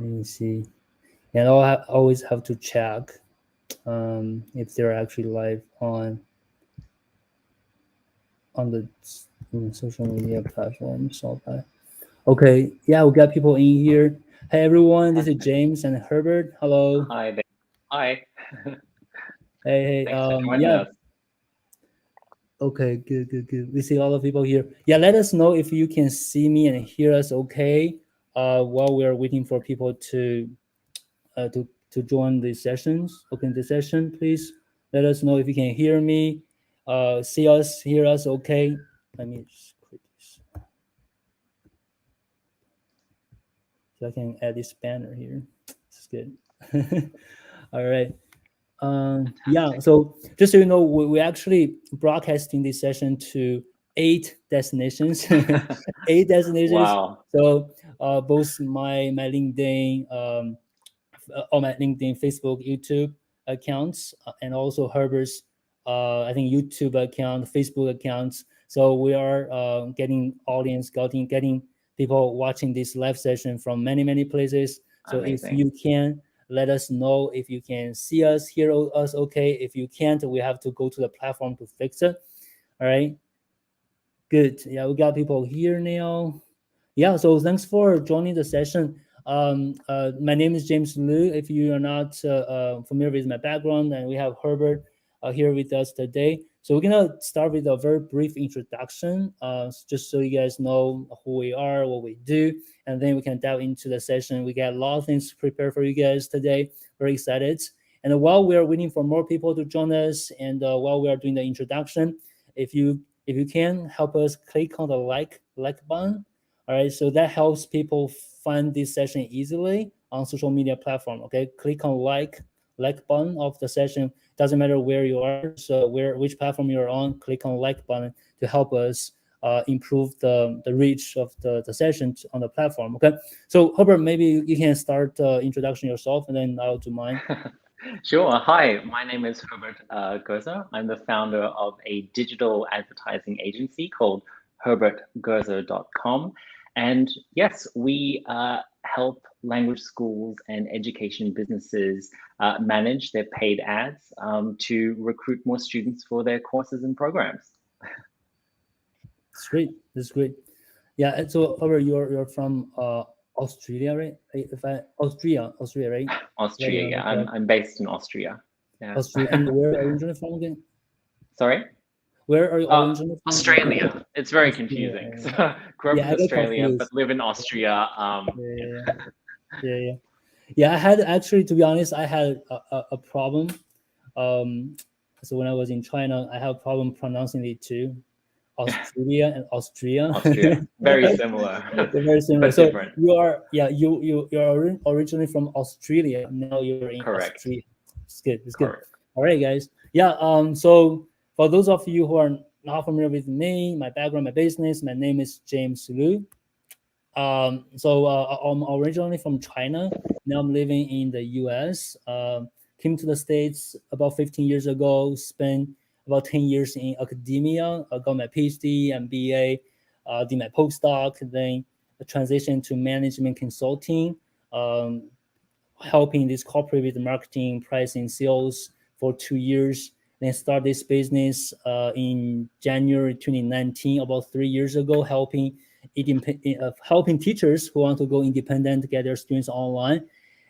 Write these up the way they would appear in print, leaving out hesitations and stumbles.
Let me see. And I'll always have to check if they're actually live on the social media platforms. Okay, yeah, we got people in here. Hey everyone, this is James and Herbert. Hello. Hi there. Hi. Hey. Thanks for joining Yeah. us. Okay, good. We see a lot of people here. Yeah, let us know if you can see me and hear us okay. While we're waiting for people to join the sessions. Open the session, please. Let us know if you can hear me, see us, hear us okay. Let me just click this. So I can add this banner here. This is good. All right. Yeah, so just so you know, we actually broadcasting this session to 8 destinations. 8 destinations. Wow. So both my LinkedIn, all my LinkedIn, Facebook, YouTube accounts, and also Herbert's, I think YouTube account, Facebook accounts. So we are getting audience, getting people watching this live session from many places. So if Amazing. you can, let us know if you can see us, hear us okay. If you can't, we have to go to the platform to fix it. All right. Good. Yeah, we got people here now. Yeah, so thanks for joining the session. My name is James Liu. If you are not familiar with my background, and we have Herbert here with us today. So we're gonna start with a very brief introduction, just so you guys know who we are, what we do, and then we can dive into the session. We got a lot of things prepared for you guys today. Very excited. And while we are waiting for more people to join us, and while we are doing the introduction, if you can help us click on the like button. All right, so that helps people find this session easily on social media platform. Okay, click on like button of the session. Doesn't matter where you are, so which platform you're on, click on like button to help us improve the reach of the session on the platform. Okay, so Herbert, maybe you can start introduction yourself, and then I'll do mine. Sure. Hi, my name is Herbert Gerzer. I'm the founder of a digital advertising agency called herbertgerzer.com. And yes, we help language schools and education businesses manage their paid ads to recruit more students for their courses and programs. It's great. That's great. Yeah. And so, Herbert, you're from Australia, right? If I Austria, right? Did I Austria, remember yeah. correct? I'm based in Austria. Yeah. Austria, and where are you originally from again? Sorry? Where are you originally from? Australia. It's very Australia. confusing. So, grew up Yeah, in I get Australia, but confused. live in Austria. Yeah, yeah. Yeah, I had actually, to be honest, I had a problem. Um, so when I was in China, I have a problem pronouncing it too. Australia and Austria. Austria. Very similar, They're very similar. but So different. you are, yeah, you're originally from Australia. Now you're in Correct. Austria. It's good. It's good. Correct. All right, guys. Yeah. So for those of you who are not familiar with me, my background, my business, my name is James Liu. I'm originally from China. Now I'm living in the U.S. Came to the States about 15 years ago. Spent about 10 years in academia. I got my PhD, MBA, did my postdoc, then transitioned to management consulting, um, helping this corporate with marketing, pricing, sales for 2 years. Then start this business in January 2019, about 3 years ago, helping teachers who want to go independent get their students online.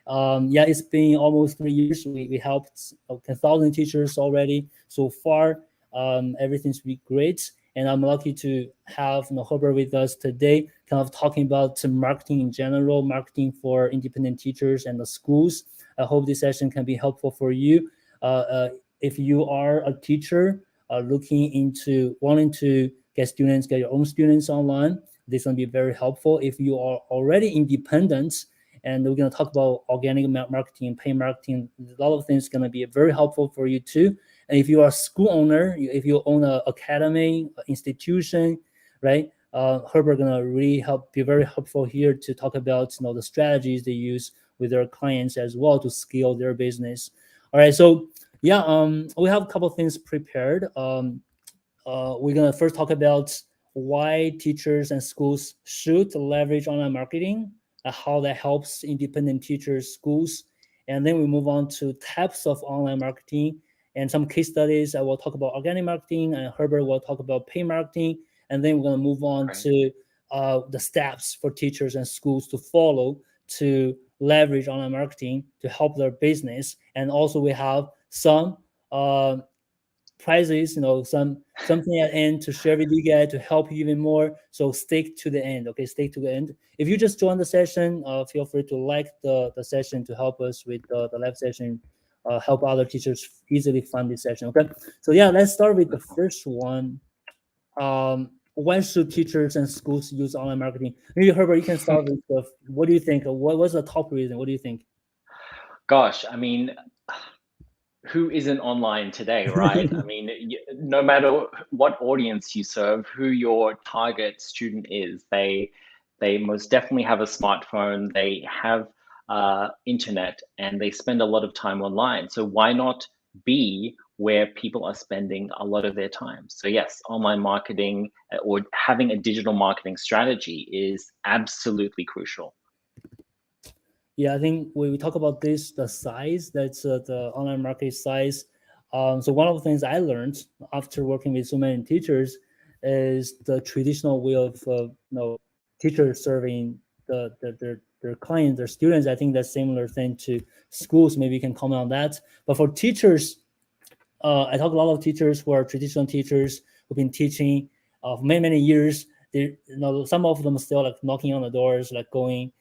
Yeah, it's been almost 3 years. We helped 1,000 teachers already so far. Everything's been great, and I'm lucky to have Herbert with us today, kind of talking about marketing in general, marketing for independent teachers and the schools. I hope this session can be helpful for you. If you are a teacher looking into wanting to get your own students online, this will be very helpful. If you are already independent, and we're going to talk about organic marketing, paid marketing, a lot of things going to be very helpful for you too. And if you are a school owner, if you own an academy, institution, right? Herbert gonna really be very helpful here to talk about the strategies they use with their clients as well to scale their business. All right, so yeah, we have a couple of things prepared. We're gonna first talk about why teachers and schools should leverage online marketing. how that helps independent teachers, schools. And then we move on to types of online marketing and some case studies. I will talk about organic marketing, and Herbert will talk about paid marketing. And then we're going to move on to the steps for teachers and schools to follow to leverage online marketing to help their business. And also we have some prizes, something at the end to share with you guys to help you even more. So stick to the end. Okay, stick to the end. If you just joined the session, feel free to like the session to help us with the live session, help other teachers easily find this session. Okay, so yeah, let's start with the first one. When should teachers and schools use online marketing? Maybe Herbert, you can start with what do you think? What's the top reason? What do you think? Gosh, I mean, who isn't online today, right? I mean, no matter what audience you serve, who your target student is, they most definitely have a smartphone, they have internet, and they spend a lot of time online. So why not be where people are spending a lot of their time? So yes, online marketing or having a digital marketing strategy is absolutely crucial. Yeah, I think when we talk about this, the size, that's the online market size. So one of the things I learned after working with so many teachers is the traditional way of teachers serving their clients, their students. I think that's similar thing to schools. Maybe you can comment on that. But for teachers, I talk a lot of teachers who are traditional teachers who've been teaching for many years. They, some of them still like knocking on the doors, going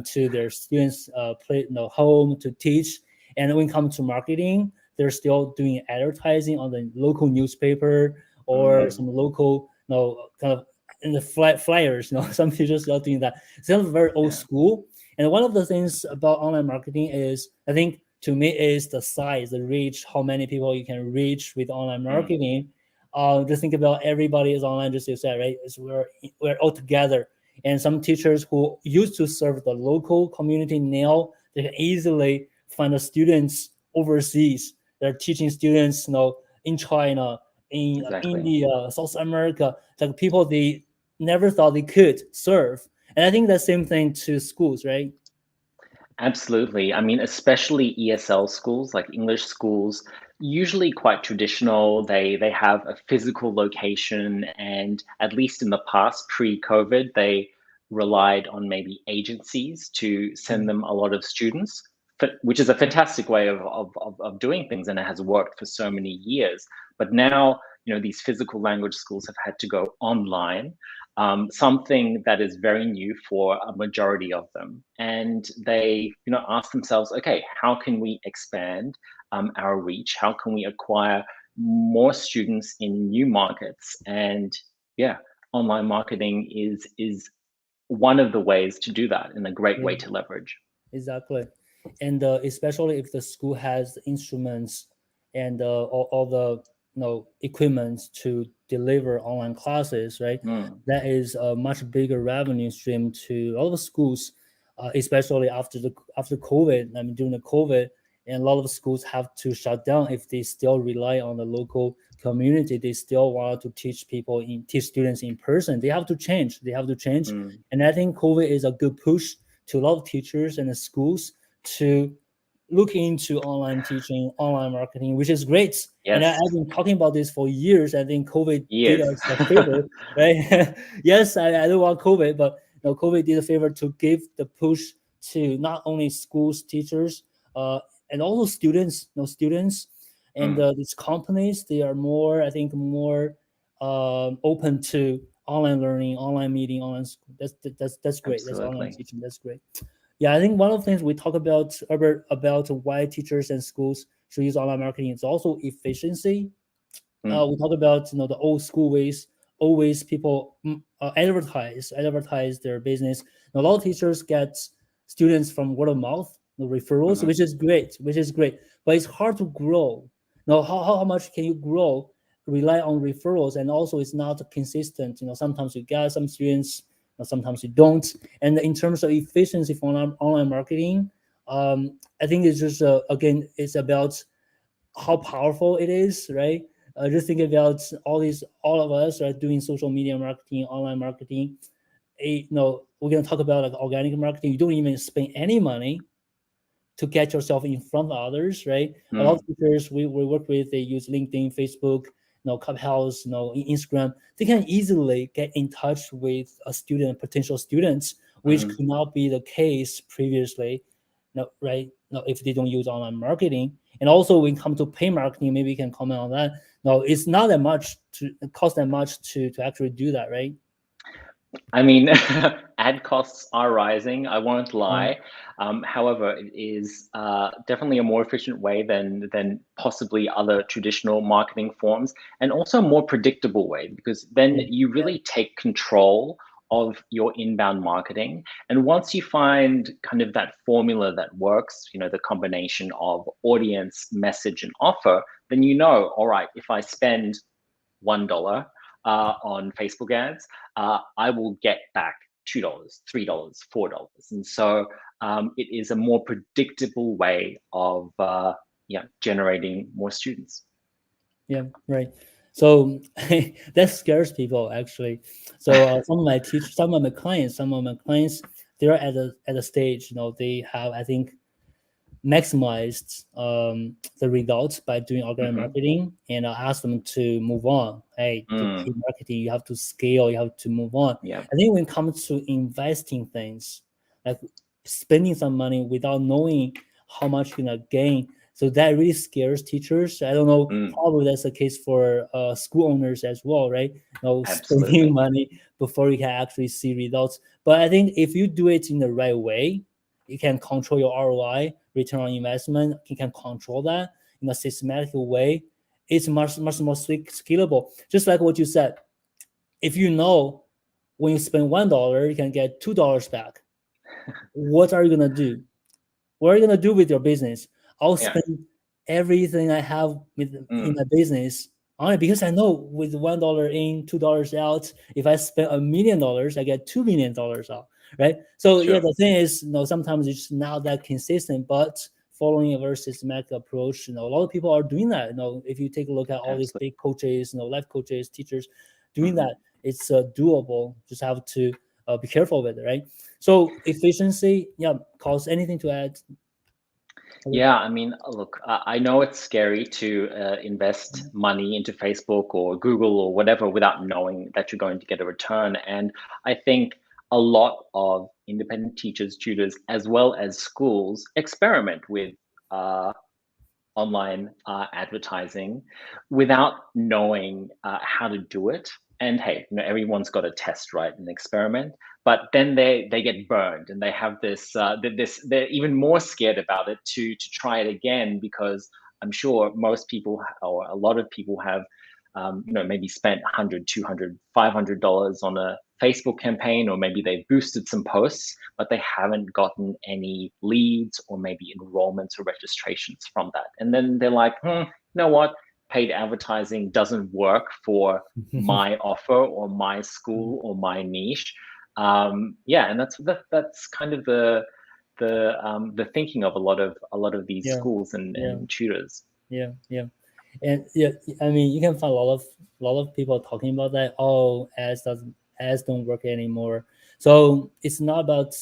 to their students' home to teach. And when it comes to marketing, they're still doing advertising on the local newspaper or some local, kind of in the flyers. Some teachers are doing that. It's kind of very old school. And one of the things about online marketing is, I think, to me, is the size, the reach, how many people you can reach with online marketing. Just think about everybody is online, just you said, right? We're all together. And some teachers who used to serve the local community now, they can easily find the students overseas. They're teaching students, in China, in India, South America, like people they never thought they could serve. And I think the same thing to schools, right? Absolutely. I mean, especially ESL schools, like English schools, usually quite traditional. They have a physical location, and at least in the past, pre-COVID, they relied on maybe agencies to send them a lot of students, which is a fantastic way of doing things, and it has worked for so many years. But now, these physical language schools have had to go online, something that is very new for a majority of them. And they, ask themselves, okay, how can we expand our reach? How can we acquire more students in new markets? And yeah, online marketing is one of the ways to do that, and a great way to leverage. Exactly. And especially if the school has instruments and all the equipment to deliver online classes, right? That is a much bigger revenue stream to all the schools, especially after COVID. I mean, during the COVID, and a lot of schools have to shut down if they still rely on the local community. They still want to teach students in person. They have to change. And I think COVID is a good push to a lot of teachers and the schools to look into online teaching, online marketing, which is great. Yes. And I've been talking about this for years. I think COVID did Years. us a favor, right? Yes, I don't want COVID, but COVID did a favor to give the push to not only schools, teachers, and also students. And these companies, they are more, I think, more open to online learning, online meeting, online school. That's great. Absolutely. That's online teaching. That's great. Yeah, I think one of the things we talk about about why teachers and schools should use online marketing is also efficiency. We talk about the old school ways. Always people advertise their business. A lot of teachers get students from word of mouth, referrals, which is great. But it's hard to grow. Now, how much can you grow? Rely on referrals, and also it's not consistent. Sometimes you get some students, sometimes you don't. And in terms of efficiency for online marketing, I think it's just again, it's about how powerful it is, right? Just think about all of us are doing social media marketing, online marketing. we're going to talk about like organic marketing. You don't even spend any money to get yourself in front of others, right? A lot of teachers we work with, they use LinkedIn, Facebook, Clubhouse, Instagram. They can easily get in touch with a student, potential students, which could not be the case previously, right? If they don't use online marketing. And also when it comes to pay marketing, maybe you can comment on that. No, it's not that much to cost that much to actually do that, right? I mean, ad costs are rising. I won't lie. However, it is definitely a more efficient way than possibly other traditional marketing forms, and also a more predictable way, because then you really take control of your inbound marketing. And once you find kind of that formula that works, the combination of audience, message, and offer, then all right, if I spend $1 on Facebook ads, I will get back $2, $3, $4. And so it is a more predictable way of generating more students. Yeah, right. So that scares people actually. So some of my teachers, some of my clients, they're at a stage, they have, I think, maximized the results by doing organic marketing, and I ask them to move on. Hey, to paid marketing, you have to scale, you have to move on. Yeah. I think when it comes to investing things, like spending some money without knowing how much you're gonna gain, so that really scares teachers. I don't know, probably that's the case for school owners as well, right? Absolutely. Spending money before you can actually see results. But I think if you do it in the right way, you can control your ROI, return on investment. You can control that in a systematic way. It's much more scalable. Just like what you said, if you know when you spend $1, you can get $2 back. What are you gonna do? What are you gonna do with your business? I'll spend everything I have in my business on it, because I know with $1 in, $2 out, if I spend $1 million, I get $2 million out, right? So Sure. the thing is, sometimes it's not that consistent, but following a very systematic approach, a lot of people are doing that. If you take a look at all these big coaches, life coaches, teachers doing that, it's doable. Just have to be careful with it, right? So efficiency, costs. Anything to add? Yeah, I mean, look, I know it's scary to invest money into Facebook or Google or whatever without knowing that you're going to get a return. And I think a lot of independent teachers, tutors, as well as schools experiment with online advertising without knowing how to do it. And hey, everyone's got a test, right, an experiment. But then they get burned, and they have this they're even more scared about it to try it again, because I'm sure most people, or a lot of people, have maybe spent $100, $200, $500 on a Facebook campaign, or maybe they've boosted some posts, but they haven't gotten any leads or maybe enrollments or registrations from that. And then they're like, you know what? Paid advertising doesn't work for my offer or my school or my niche. And that's kind of the thinking of a lot of these schools and tutors. Yeah. And I mean, you can find a lot of people talking about that. Oh, ads don't work anymore. So it's not about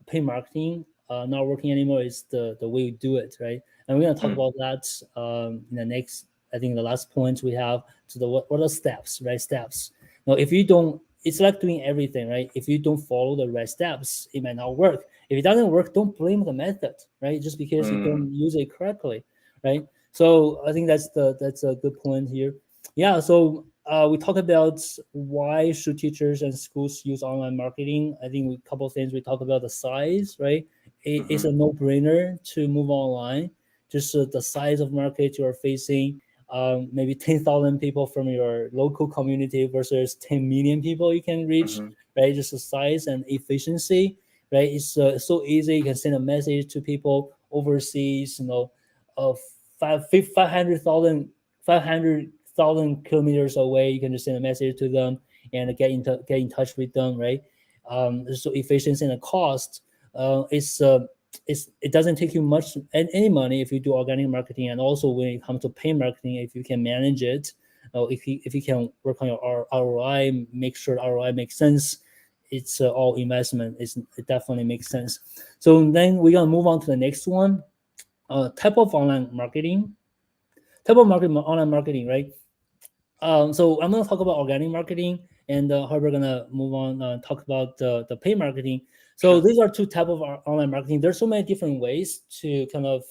pay marketing not working anymore. It's the way you do it, right? And we're gonna talk about that in the next. I think the last point we have to the what are the steps, right? Steps. Now, if you don't, it's like doing everything, right? If you don't follow the right steps, it might not work. If it doesn't work, don't blame the method, right? Just because you don't use it correctly, right? So I think that's a good point here. Yeah. So we talk about why should teachers and schools use online marketing. I think a couple of things. We talk about the size, right? It's a no-brainer to move online. Just the size of market you are facing. Maybe 10,000 people from your local community versus 10 million people you can reach, right? Just the size and efficiency, right? It's so easy. You can send a message to people overseas, of 500,000 kilometers away. You can just send a message to them and get in touch with them, right? So efficiency and the cost it doesn't take you much any money if you do organic marketing, and also when it comes to pay marketing, if you can manage it, if you can work on your ROI, make sure ROI makes sense, it's all investment. It definitely makes sense. So then we're gonna move on to the next one. Type of online marketing. Online marketing, right? So I'm gonna talk about organic marketing, and Herbert gonna move on talk about the paid marketing. So Sure. these are two type of online marketing. There's so many different ways to kind of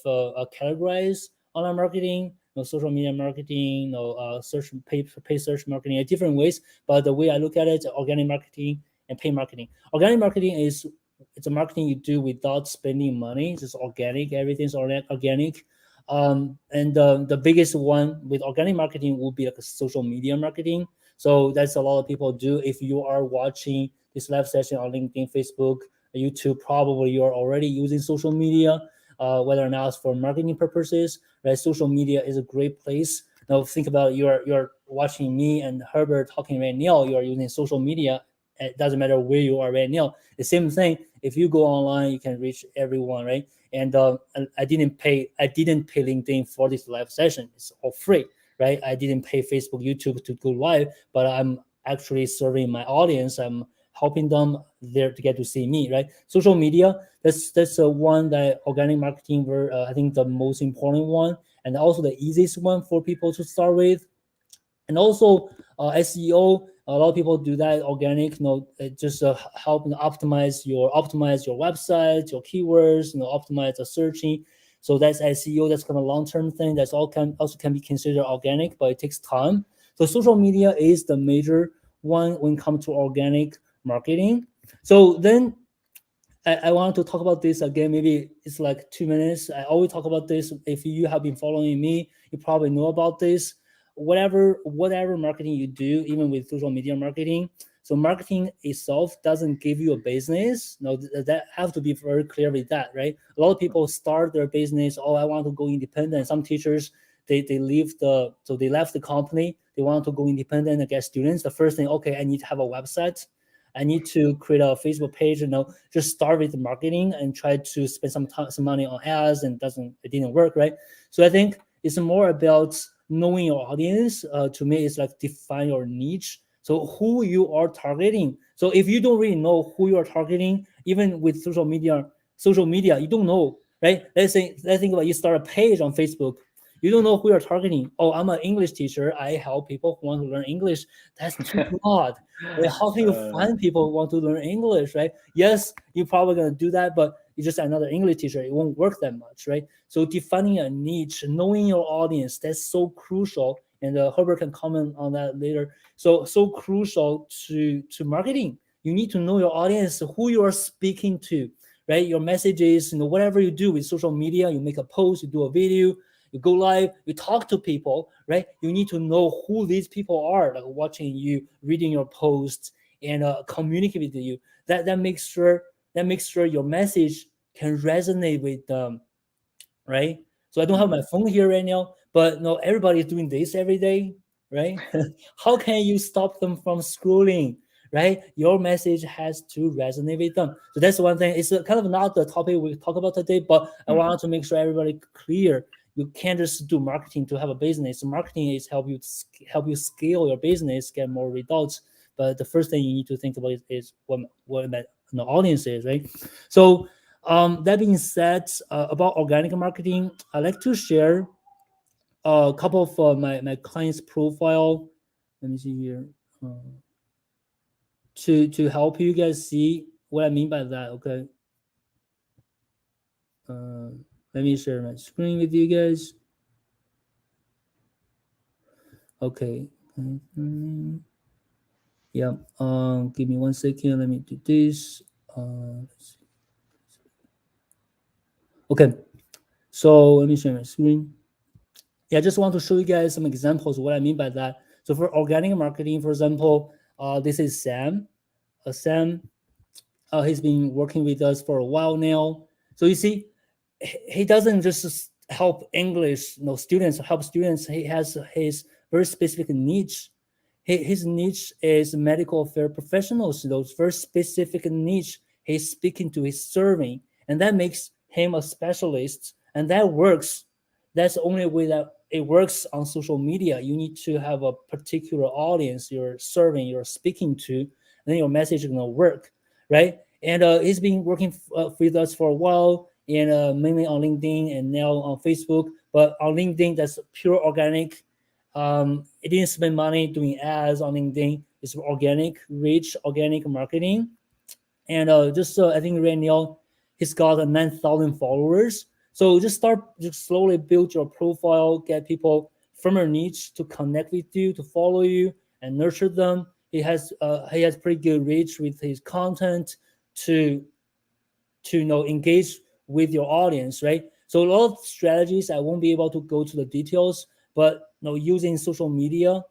categorize online marketing. Social media marketing, search pay search marketing, different ways. But the way I look at it, organic marketing and paid marketing. Organic marketing is it's a marketing you do without spending money. It's just organic. Everything's organic. And the biggest one with organic marketing will be like a social media marketing. So that's a lot of people do. If you are watching this live session on LinkedIn, Facebook, YouTube, probably you're already using social media, whether or not it's for marketing purposes. Right, social media is a great place. Now think about you're watching me and Herbert talking right now. You are using social media. It doesn't matter where you are right now. The same thing. If you go online, you can reach everyone, right? And I didn't pay LinkedIn for this live session. It's all free, right? I didn't pay Facebook, YouTube to go live, but I'm actually serving my audience. I'm helping them there to get to see me, right? Social media, that's one that organic marketing were I think the most important one, and also the easiest one for people to start with. And also SEO, a lot of people do that organic, it just help optimize your website, your keywords, optimize the searching. So that's SEO. That's kind of long-term thing. That's all also can be considered organic, but it takes time. So social media is the major one when it comes to organic marketing. So then I want to talk about this again. Maybe it's like 2 minutes. I always talk about this. If you have been following me, you probably know about this. Whatever marketing you do, even with social media marketing. So marketing itself doesn't give you a business. No, that have to be very clear with that, right? A lot of people start their business. Oh, I want to go independent. Some teachers they left the company. They want to go independent and get students. The first thing, okay, I need to have a website. I need to create a Facebook page, just start with marketing and try to spend some money on ads, and it didn't work, right? So I think it's more about knowing your audience. To me, it's like define your niche. So who you are targeting. So if you don't really know who you are targeting, even with social media, you don't know, right? Let's think about you start a page on Facebook. You don't know who you're targeting. Oh, I'm an English teacher. I help people who want to learn English. That's too broad. Right? How can you find people who want to learn English, right? Yes, you're probably going to do that, but you're just another English teacher. It won't work that much, right? So defining a niche, knowing your audience, that's so crucial. And Herbert can comment on that later. So crucial to marketing. You need to know your audience, who you are speaking to, right? Your messages, whatever you do with social media, you make a post, you do a video, you go live, you talk to people, right? You need to know who these people are, like watching you, reading your posts, and communicate with you. That makes sure your message can resonate with them, right? So I don't have my phone here right now, but no, everybody is doing this every day, right? How can you stop them from scrolling, right? Your message has to resonate with them. So that's one thing. It's kind of not the topic we talk about today, but I want to make sure everybody clear. You can't just do marketing to have a business. Marketing is help you scale your business, get more results. But the first thing you need to think about is what the audience is, right? So that being said, about organic marketing, I like to share a couple of my clients' profile. Let me see here, to help you guys see what I mean by that. Okay, let me share my screen with you guys. Okay. Yeah. Give me 1 second. Let me do this. Let's see. Okay. So let me share my screen. Yeah, I just want to show you guys some examples of what I mean by that. So for organic marketing, for example, this is Sam. Sam, he's been working with us for a while now. So you see, he doesn't just help English, students, help students. He has his very specific niche. His niche is medical affair professionals. Those very specific niche he's speaking to, he's serving, and that makes him a specialist. And that works. That's the only way that it works on social media. You need to have a particular audience you're serving, you're speaking to, then your message is going to work. right? And he's been working with us for a while, and mainly on LinkedIn and now on Facebook. But on LinkedIn, that's pure organic. It didn't spend money doing ads on LinkedIn. It's organic, rich, organic marketing. And just I think right now he's got 9,000 followers. So just slowly build your profile, get people from your niche to connect with you, to follow you, and nurture them. He has pretty good reach with his content to engage with your audience, right? So a lot of strategies, I won't be able to go to the details, but using social media,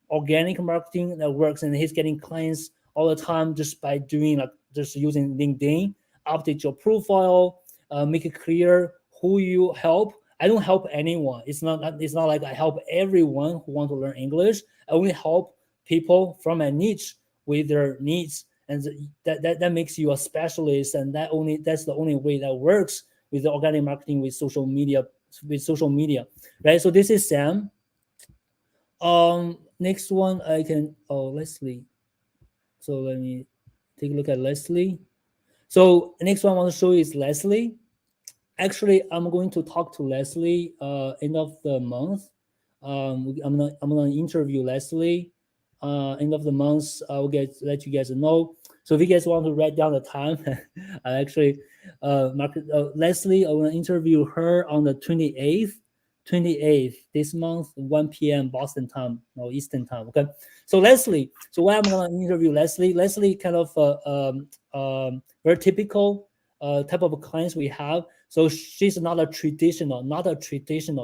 organic marketing that works, and he's getting clients all the time just by doing just using LinkedIn. Update your profile, make it clear who you help. I don't help anyone. It's not like I help everyone who want to learn English. I only help people from a niche with their needs, and that makes you a specialist. And that's the only way that works with the organic marketing with social media, right? So this is Sam. Next one I can. Oh, Leslie. So let me take a look at Leslie. So next one I want to show you is Leslie. Actually, I'm going to talk to Leslie end of the month. I'm gonna interview Leslie end of the month. I'll let you guys know. So if you guys want to write down the time, I actually Leslie, I want to interview her on the 28th this month, 1 p.m. Boston time, no Eastern time. Okay. So Leslie, so why I'm gonna interview Leslie? Leslie kind of very typical type of clients we have. So she's not a traditional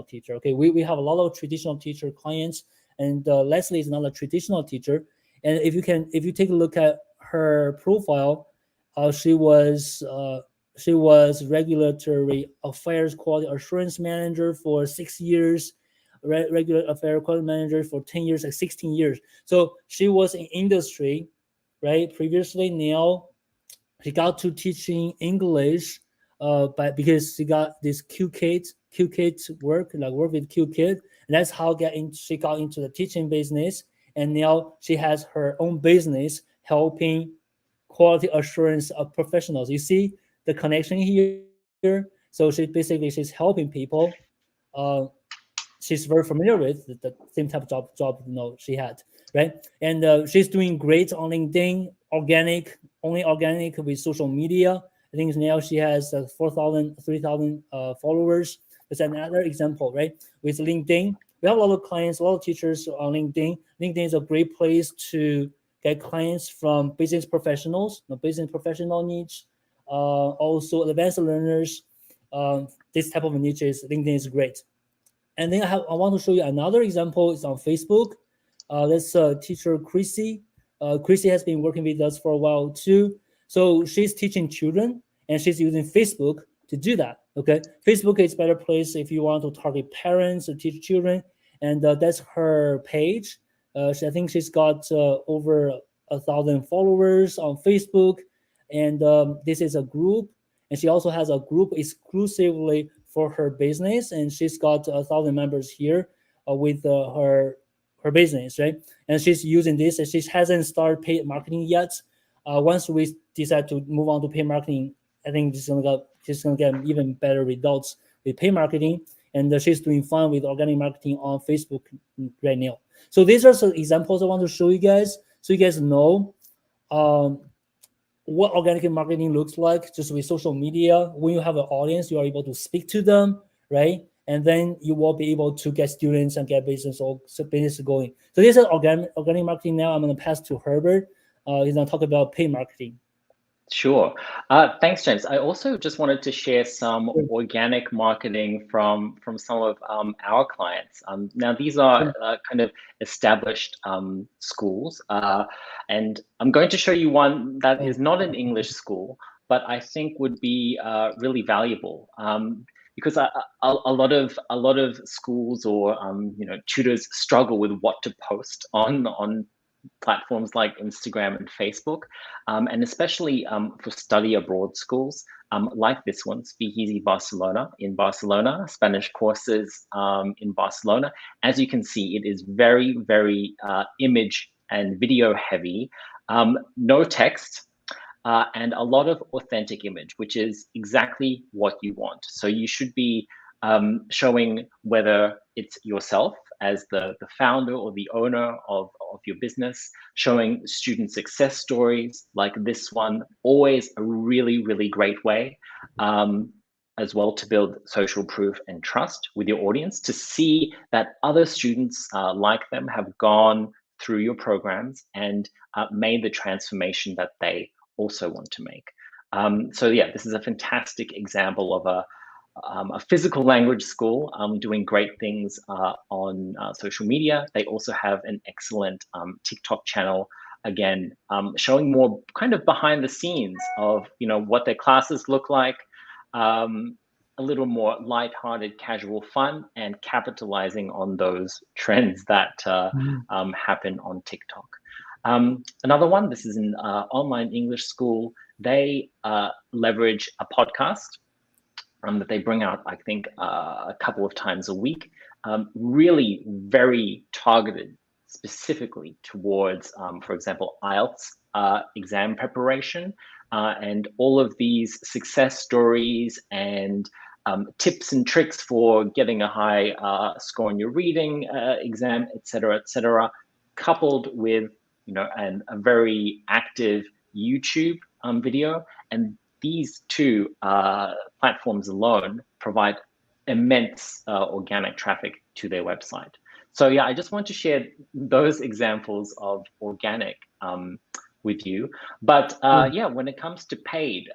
teacher. Okay, we have a lot of traditional teacher clients, and Leslie is not a traditional teacher. And if you take a look at her profile, she was regulatory affairs quality assurance manager for 6 years, regular affairs quality manager for 10 years, like 16 years. So she was in industry, right? Previously, now she got to teaching English, but because she got this Q kids work, like work with Q kid, and that's how she got into the teaching business, and now she has her own business helping quality assurance of professionals. You see the connection here. So she's helping people. Uh, she's very familiar with the same type of job she had, right? And she's doing great on LinkedIn, only organic with social media. I think now she has 4,000 3,000 followers. That's another example, right? With LinkedIn, we have a lot of clients, a lot of teachers on LinkedIn. LinkedIn is a great place to get clients from business professionals, business professional niche, also advanced learners. This type of niches, LinkedIn is great. And then I want to show you another example. It's on Facebook. That's teacher Chrissy. Chrissy has been working with us for a while too. So she's teaching children, and she's using Facebook to do that. Okay, Facebook is a better place if you want to target parents and teach children, and that's her page. I think she's got over 1,000 followers on Facebook, and this is a group, and she also has a group exclusively for her business, and she's got 1,000 members here with her business, right? And she's using this, and she hasn't started paid marketing yet. Once we decide to move on to paid marketing, I think she's gonna get even better results with paid marketing, and she's doing fine with organic marketing on Facebook right now. So these are some examples I want to show you guys, so you guys know what organic marketing looks like just with social media. When you have an audience, you are able to speak to them, right? And then you will be able to get students and get business going. So this is organic marketing. Now I'm going to pass to Herbert. He's going to talk about paid marketing. Sure. Thanks, James. I also just wanted to share some organic marketing from some of our clients. Now, these are kind of established schools, and I'm going to show you one that is not an English school, but I think would be really valuable. Because a lot of schools or tutors struggle with what to post on platforms like Instagram and Facebook, and especially for study abroad schools like this one, Speakeasy Barcelona in Barcelona, Spanish courses in Barcelona. As you can see, it is very, very image and video heavy, no text. and a lot of authentic image, which is exactly what you want. So you should be showing whether it's yourself as the founder or the owner of your business, showing student success stories like this one, always a really, really great way as well to build social proof and trust with your audience, to see that other students like them have gone through your programs and made the transformation that they also want to make. So yeah, this is a fantastic example of a physical language school doing great things on social media. They also have an excellent TikTok channel, again, showing more kind of behind the scenes of what their classes look like, a little more lighthearted, casual fun, and capitalizing on those trends that happen on TikTok. Another one, this is an online English school. They leverage a podcast that they bring out, I think, a couple of times a week, really very targeted specifically towards, for example, IELTS exam preparation, and all of these success stories and tips and tricks for getting a high score on your reading exam, et cetera, coupled with a very active YouTube video. And these two platforms alone provide immense organic traffic to their website. So yeah, I just want to share those examples of organic with you. But yeah, when it comes to paid,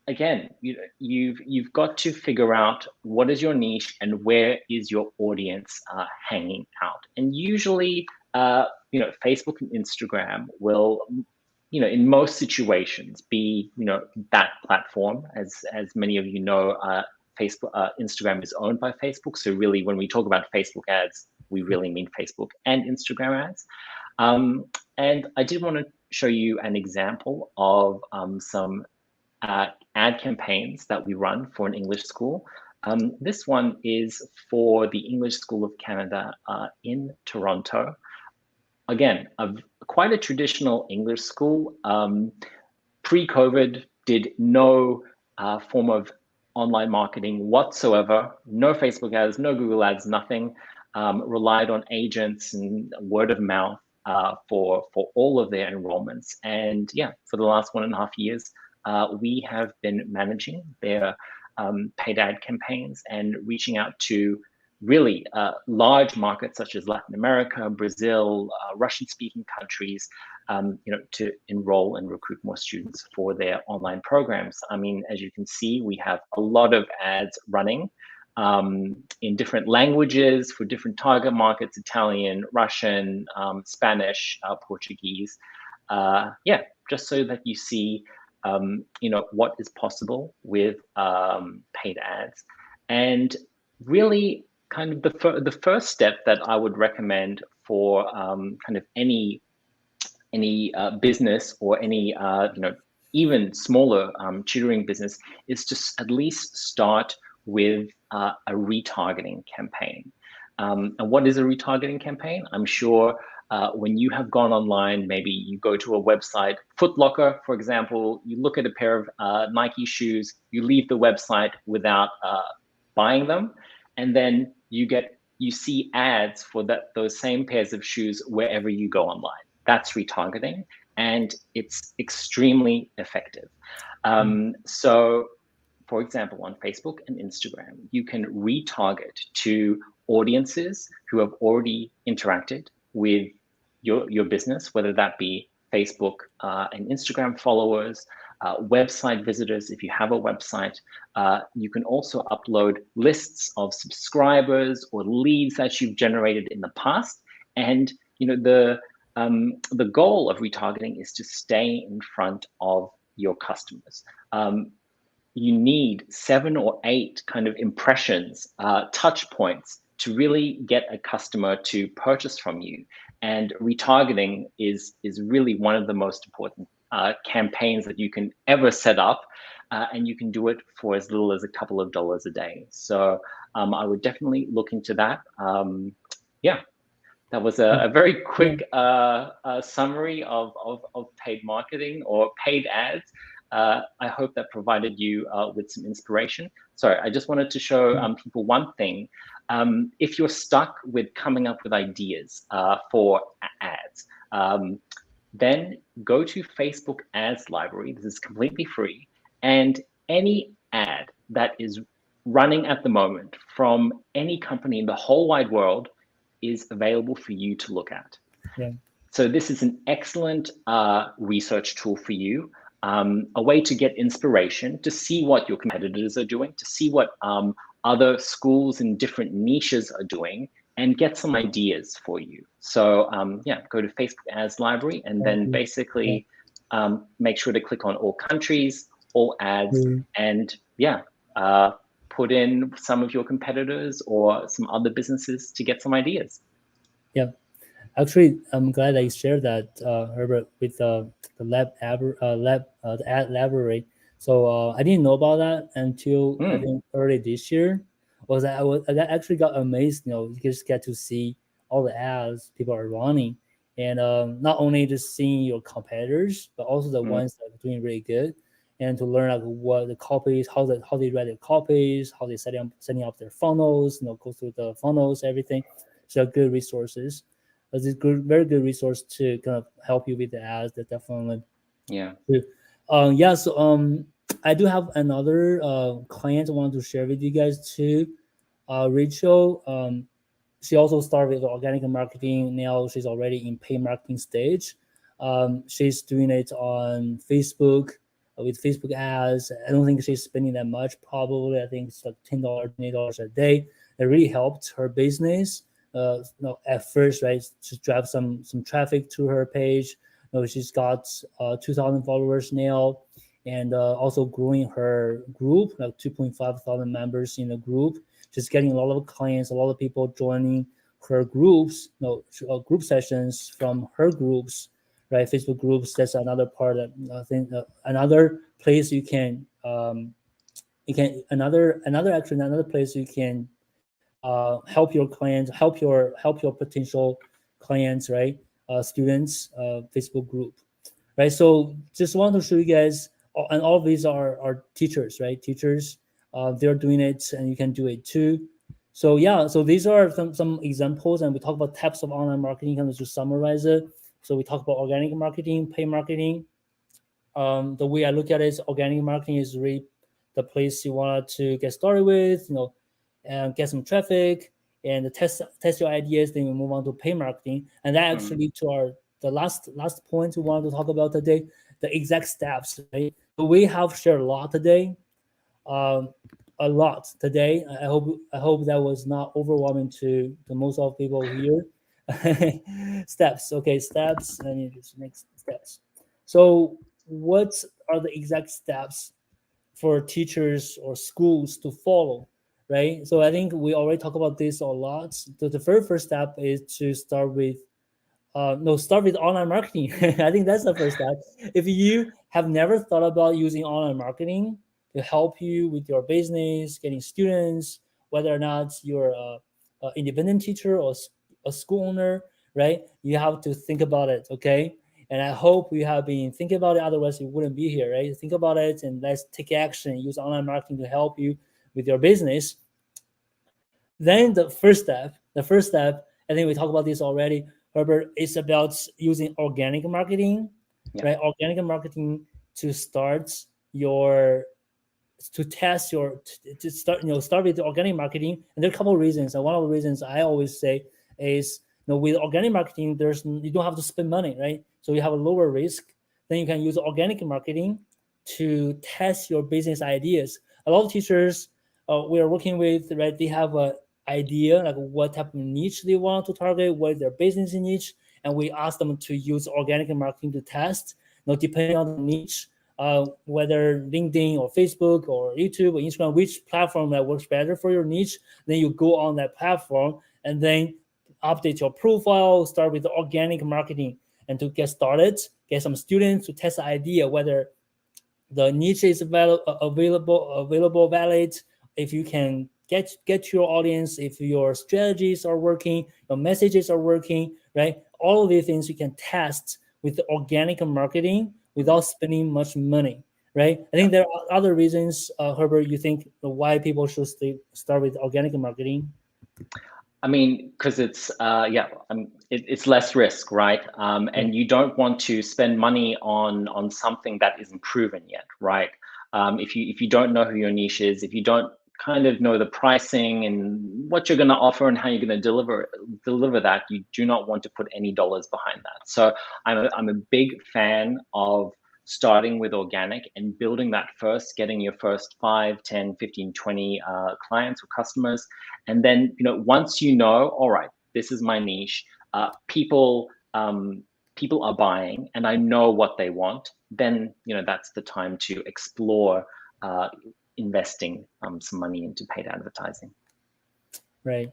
again, you've got to figure out what is your niche and where is your audience hanging out. And usually, Facebook and Instagram will, in most situations, be that platform. As many of you know, Facebook, Instagram is owned by Facebook. So really, when we talk about Facebook ads, we really mean Facebook and Instagram ads. And I did want to show you an example of some ad campaigns that we run for an English school. This one is for the English School of Canada in Toronto. Again, quite a traditional English school. Pre-COVID, did no form of online marketing whatsoever. No Facebook ads, no Google ads, nothing. Relied on agents and word of mouth for all of their enrollments. And yeah, for the last 1.5 years, we have been managing their paid ad campaigns and reaching out to really large markets such as Latin America, Brazil, Russian-speaking countries, to enroll and recruit more students for their online programs. I mean, as you can see, we have a lot of ads running in different languages for different target markets: Italian, Russian, Spanish, Portuguese. Yeah, just so that you see what is possible with paid ads. And really kind of the first step that I would recommend for kind of any business or any even smaller tutoring business is to at least start with a retargeting campaign. And what is a retargeting campaign? I'm sure when you have gone online, maybe you go to a website, Foot Locker, for example, you look at a pair of Nike shoes, you leave the website without buying them, and then you see ads for those same pairs of shoes wherever you go online. That's retargeting, and it's extremely effective. So, for example, on Facebook and Instagram, you can retarget to audiences who have already interacted with your business, whether that be Facebook and Instagram followers, website visitors, if you have a website. You can also upload lists of subscribers or leads that you've generated in the past. And the goal of retargeting is to stay in front of your customers. You need 7 or 8 kind of impressions, touch points to really get a customer to purchase from you. And retargeting is really one of the most important campaigns that you can ever set up. And you can do it for as little as a couple of dollars a day. So I would definitely look into that. Yeah. That was a very quick summary of paid marketing or paid ads. I hope that provided you with some inspiration. Sorry, I just wanted to show people one thing. If you're stuck with coming up with ideas for ads, then go to Facebook Ads Library. This is completely free. And any ad that is running at the moment from any company in the whole wide world is available for you to look at. Yeah. So this is an excellent research tool for you, a way to get inspiration, to see what your competitors are doing, to see what other schools in different niches are doing, and get some ideas for you. So yeah, go to Facebook Ads Library and then basically make sure to click on all countries, all ads, and yeah, put in some of your competitors or some other businesses to get some ideas. Yeah. Actually, I'm glad that you shared that, Herbert, with the ad library. So I didn't know about that until I think early this year. I actually got amazed. You just get to see all the ads people are running, and not only just seeing your competitors, but also the ones that are doing really good, and to learn like what the copies, how they write their copies, how they setting up their funnels. Go through the funnels, everything. So good resources. It's a very good resource to kind of help you with the ads. That definitely. Yeah. Yeah. So I do have another client I want to share with you guys too. Rachel. She also started with organic marketing. Now she's already in paid marketing stage. She's doing it on Facebook with Facebook ads. I don't think she's spending that much. Probably, I think it's like $10, $20 a day. It really helped her business. At first, right, to drive some traffic to her page. She's got 2,000 followers now, and also growing her group, like 2.5 thousand members in the group. She's getting a lot of clients, a lot of people joining her groups, group sessions from her groups, right? Facebook groups. That's another part that I think another place you can another place you can help your clients, help your potential clients, right? Students, Facebook group, right? So just want to show you guys, and all of these are teachers, right? Teachers, they're doing it, and you can do it too. So yeah, so these are some examples, and we talk about types of online marketing, kind of to summarize it. So we talk about organic marketing, paid marketing. The way I look at it is organic marketing is really the place you want to get started with, and get some traffic and test your ideas. Then you move on to paid marketing, and that actually to the last point we want to talk about today, the exact steps. Right, so we have shared a lot today. A lot today. I hope that was not overwhelming to most of people here. Steps. Okay, steps. Let me just next steps. So what are the exact steps for teachers or schools to follow, right? So I think we already talked about this a lot. So the very first step is to start with start with online marketing. I think that's the first step. If you have never thought about using online marketing to help you with your business, getting students, whether or not you're a independent teacher or a school owner, right? You have to think about it, okay? And I hope you have been thinking about it. Otherwise, you wouldn't be here, right? Think about it and let's take action. Use online marketing to help you with your business. Then the first step, I think we talked about this already, Herbert, is about using organic marketing, right? Organic marketing to start your to test your to start start with the organic marketing. And there are a couple of reasons. And one of the reasons I always say is with organic marketing, you don't have to spend money, right? So you have a lower risk. Then you can use organic marketing to test your business ideas. A lot of teachers we are working with, right? They have a idea like what type of niche they want to target, what is their business niche, and we ask them to use organic marketing to test. Depending on the niche, whether LinkedIn or Facebook or YouTube or Instagram, which platform that works better for your niche, then you go on that platform and then update your profile, start with the organic marketing, and to get started, get some students to test the idea whether the niche is available, valid, if you can get your audience, if your strategies are working, your messages are working, right? All of these things you can test with the organic marketing without spending much money, right? I think there are other reasons, Herbert, you think why people should start with organic marketing? I mean, because it's it's less risk, right? And you don't want to spend money on something that isn't proven yet, right? If you don't know who your niche is, if you don't kind of know the pricing and what you're going to offer and how you're going to deliver that, you do not want to put any dollars behind that. So I'm a big fan of starting with organic and building that first, getting your first 5, 10, 15, 20 clients or customers. And then, once you know, all right, this is my niche, people are buying and I know what they want, then, that's the time to explore investing some money into paid advertising. Right.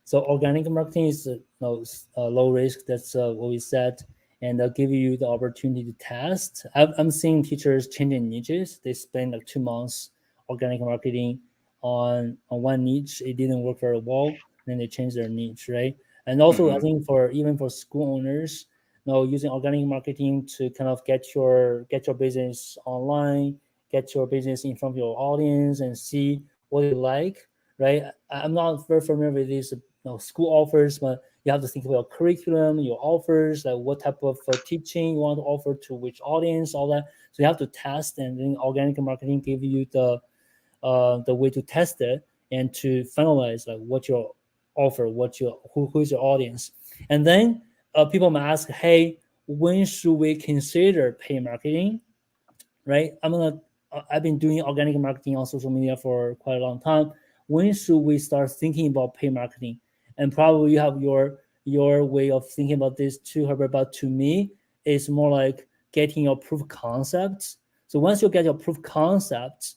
So organic marketing is low risk. That's what we said, and they'll give you the opportunity to test. I'm seeing teachers changing niches. They spend like 2 months organic marketing on one niche. It didn't work very well. Then they change their niche, right? And also, I think even for school owners, using organic marketing to kind of get your business online, get your business in front of your audience, and see what they like. Right, I'm not very familiar with these school offers, but you have to think about your curriculum, your offers, like what type of teaching you want to offer to which audience, all that. So you have to test, and then organic marketing give you the way to test it and to finalize like what your offer, who's your audience. And then people might ask, hey, when should we consider paid marketing? Right, I've been doing organic marketing on social media for quite a long time. When should we start thinking about paid marketing? And probably you have your way of thinking about this too, Herbert. But to me, it's more like getting your proof concepts. So once you get your proof concepts,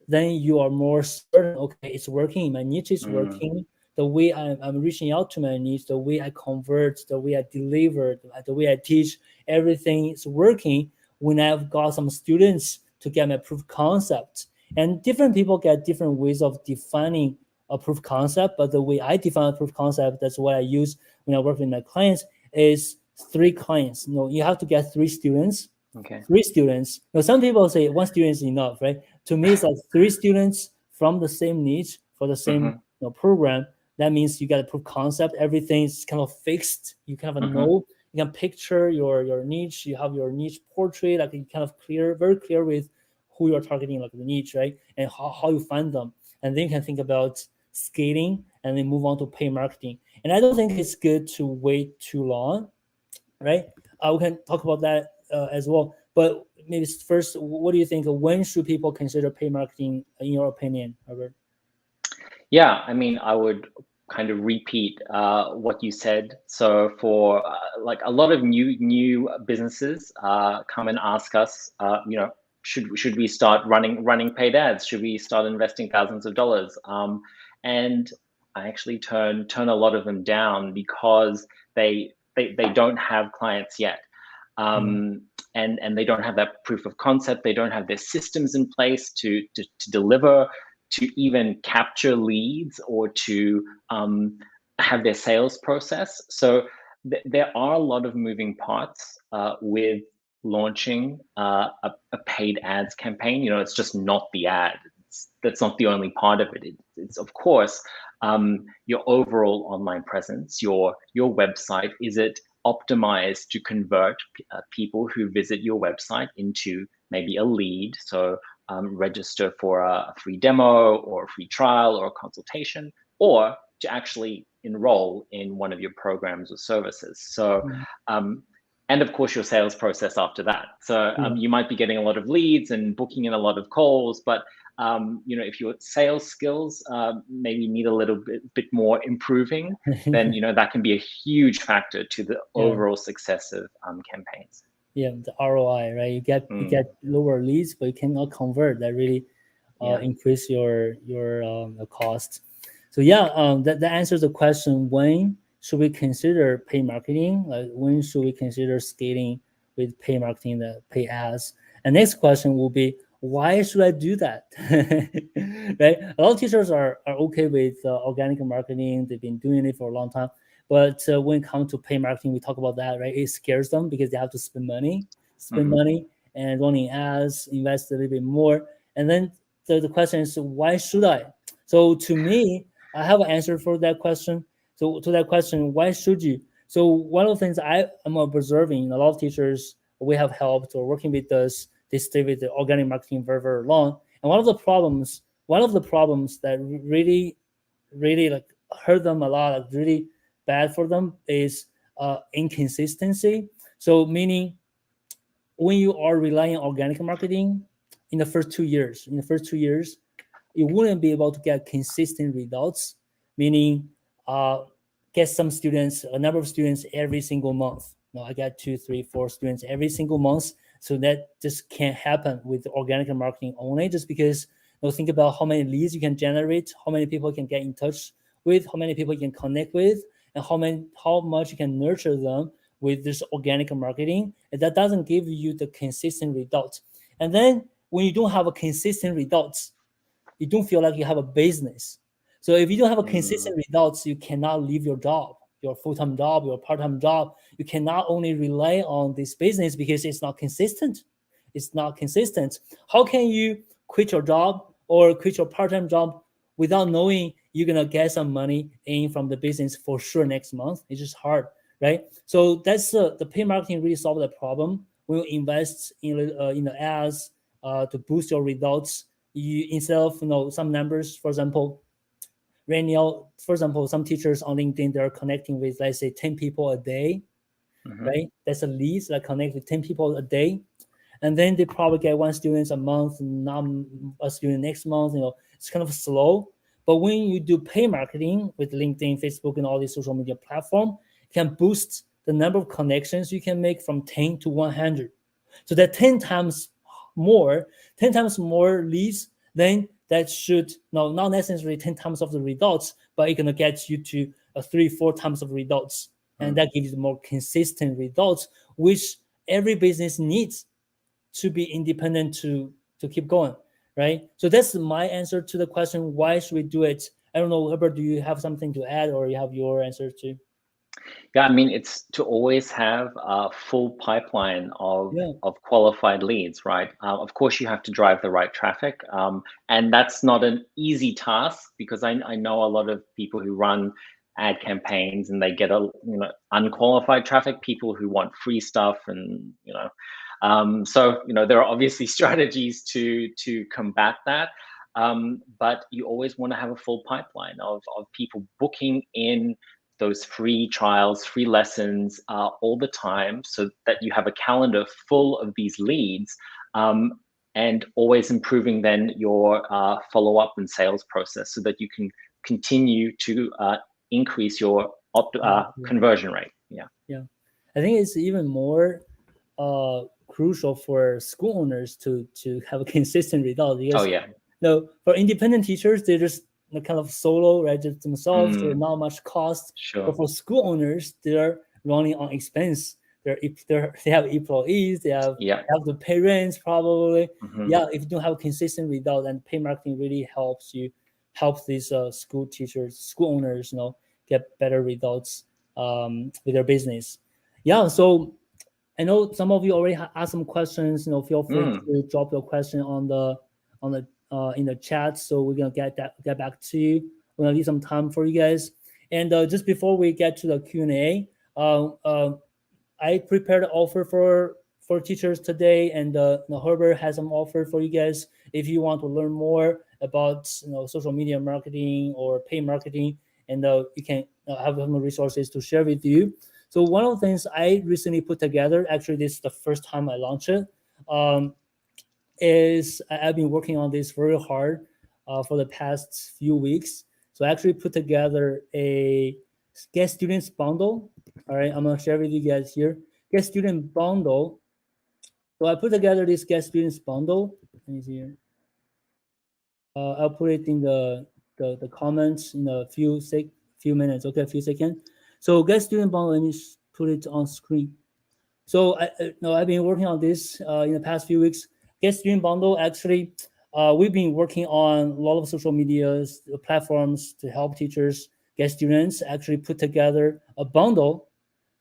then you are more certain, okay, it's working, my niche is working, the way I'm reaching out to my niche, the way I convert, the way I deliver, the way I teach, everything is working when I've got some students to get my proof concept. And different people get different ways of defining a proof concept, but the way I define a proof concept, that's what I use when I work with my clients, is 3 clients. You have to get 3 students. Okay. 3 students. Some people say 1 student is enough, right? To me, it's like 3 students from the same niche for the same program. That means you got a proof concept. Everything is kind of fixed. You kind of know. You can picture your niche. You have your niche portrait, like you kind of very clear with who you're targeting, like the niche, right? And how you find them. And then you can think about scaling and then move on to paid marketing. And I don't think it's good to wait too long, right? We can talk about that as well. But maybe first, what do you think? When should people consider paid marketing, in your opinion, Herbert? Yeah, I mean, I would kind of repeat what you said. So for like a lot of new businesses come and ask us, should we start running paid ads? Should we start investing thousands of dollars? And I actually turn a lot of them down because they don't have clients yet. And they don't have that proof of concept. They don't have their systems in place to deliver, to even capture leads, or to have their sales process. So there are a lot of moving parts with launching a paid ads campaign. It's just not the ad. That's not the only part of it. It's of course your overall online presence, your website. Is it optimized to convert people who visit your website into maybe a lead? So register for a free demo or a free trial or a consultation, or to actually enroll in one of your programs or services. So, and of course your sales process after that. So you might be getting a lot of leads and booking in a lot of calls, but if your sales skills maybe need a little bit more improving, then that can be a huge factor to the overall success of campaigns. Yeah, the ROI, right? You get lower leads, but you cannot convert. That really increase your cost. So that answers the question: when should we consider paid marketing? Like when should we consider scaling with paid marketing, the paid ads? And next question will be, why should I do that? right? A lot of teachers are okay with organic marketing. They've been doing it for a long time. But when it comes to pay marketing, we talk about that, right? It scares them because they have to spend money, and running ads, invest a little bit more. And then the question is, why should I? So to me, I have an answer for that question. So to that question, why should you? So one of the things I am observing, a lot of teachers we have helped or working with us, they stay with the organic marketing very, very long. And one of the problems that really, really like hurt them a lot, like really bad for them is inconsistency. So meaning when you are relying on organic marketing in the first 2 years, you wouldn't be able to get consistent results, meaning get some students, a number of students every single month. No, I get 2, 3, 4 students every single month. So that just can't happen with organic marketing only, just because think about how many leads you can generate, how many people you can get in touch with, how many people you can connect with, and how much you can nurture them with this organic marketing. And that doesn't give you the consistent results. And then when you don't have a consistent results, you don't feel like you have a business. So if you don't have a consistent results, you cannot leave your job, your full-time job, your part-time job. You cannot only rely on this business because it's not consistent. It's not consistent. How can you quit your job or quit your part-time job without knowing you're gonna get some money in from the business for sure next month? It's just hard, right? So that's the pay marketing really solve that problem. When you invest in the ads to boost your results, you instead of some numbers, for example, right now, for example, some teachers on LinkedIn, they're connecting with, let's say, 10 people a day, right? That's a lead, like connect with 10 people a day. And then they probably get one student a month, not a student next month. It's kind of slow. But when you do pay marketing with LinkedIn, Facebook, and all these social media platform, it can boost the number of connections you can make from 10 to 100. So that 10 times more leads, then that should not necessarily 10 times of the results, but it's gonna get you to 3-4 times of results. And that gives you more consistent results, which every business needs to be independent to keep going, right? So that's my answer to the question, why should we do it? I don't know, Herbert, do you have something to add, or you have your answer too? Yeah, I mean, it's to always have a full pipeline Yeah. of qualified leads, right? Of course, you have to drive the right traffic, and that's not an easy task because I know a lot of people who run ad campaigns and they get unqualified traffic, people who want free stuff, and so there are obviously strategies to combat that. But you always want to have a full pipeline of people booking in those free trials, free lessons all the time, so that you have a calendar full of these leads, and always improving then your follow-up and sales process so that you can continue to increase your conversion rate. Yeah. I think it's even more crucial for school owners to have a consistent result, Oh because yeah. for independent teachers, they're just kind of solo, right? Just themselves, they're not much cost. Sure. But for school owners, they're running on expense. They have employees, they have to pay rent probably. Yeah, if you don't have a consistent result, then pay marketing really helps these school teachers, school owners, get better results with their business. Yeah, so I know some of you already asked some questions. Feel free to drop your question on the in the chat. So we're gonna get back to you. We're gonna leave some time for you guys. And just before we get to the Q&A, I prepared an offer for teachers today, and Herbert has some offer for you guys. If you want to learn more about social media marketing or pay marketing, and you can have some resources to share with you. So one of the things I recently put together, actually this is the first time I launched it, is I've been working on this very hard for the past few weeks. So I actually put together a guest students bundle. All right, I'm gonna share with you guys here. Guest student bundle. So I put together this guest students bundle. Let me see here. I'll put it in the comments in a few minutes. Okay, a few seconds. So guest student bundle. Let me put it on screen. So I've been working on this in the past few weeks. Guest student bundle actually we've been working on a lot of social media platforms to help teachers get students actually put together a bundle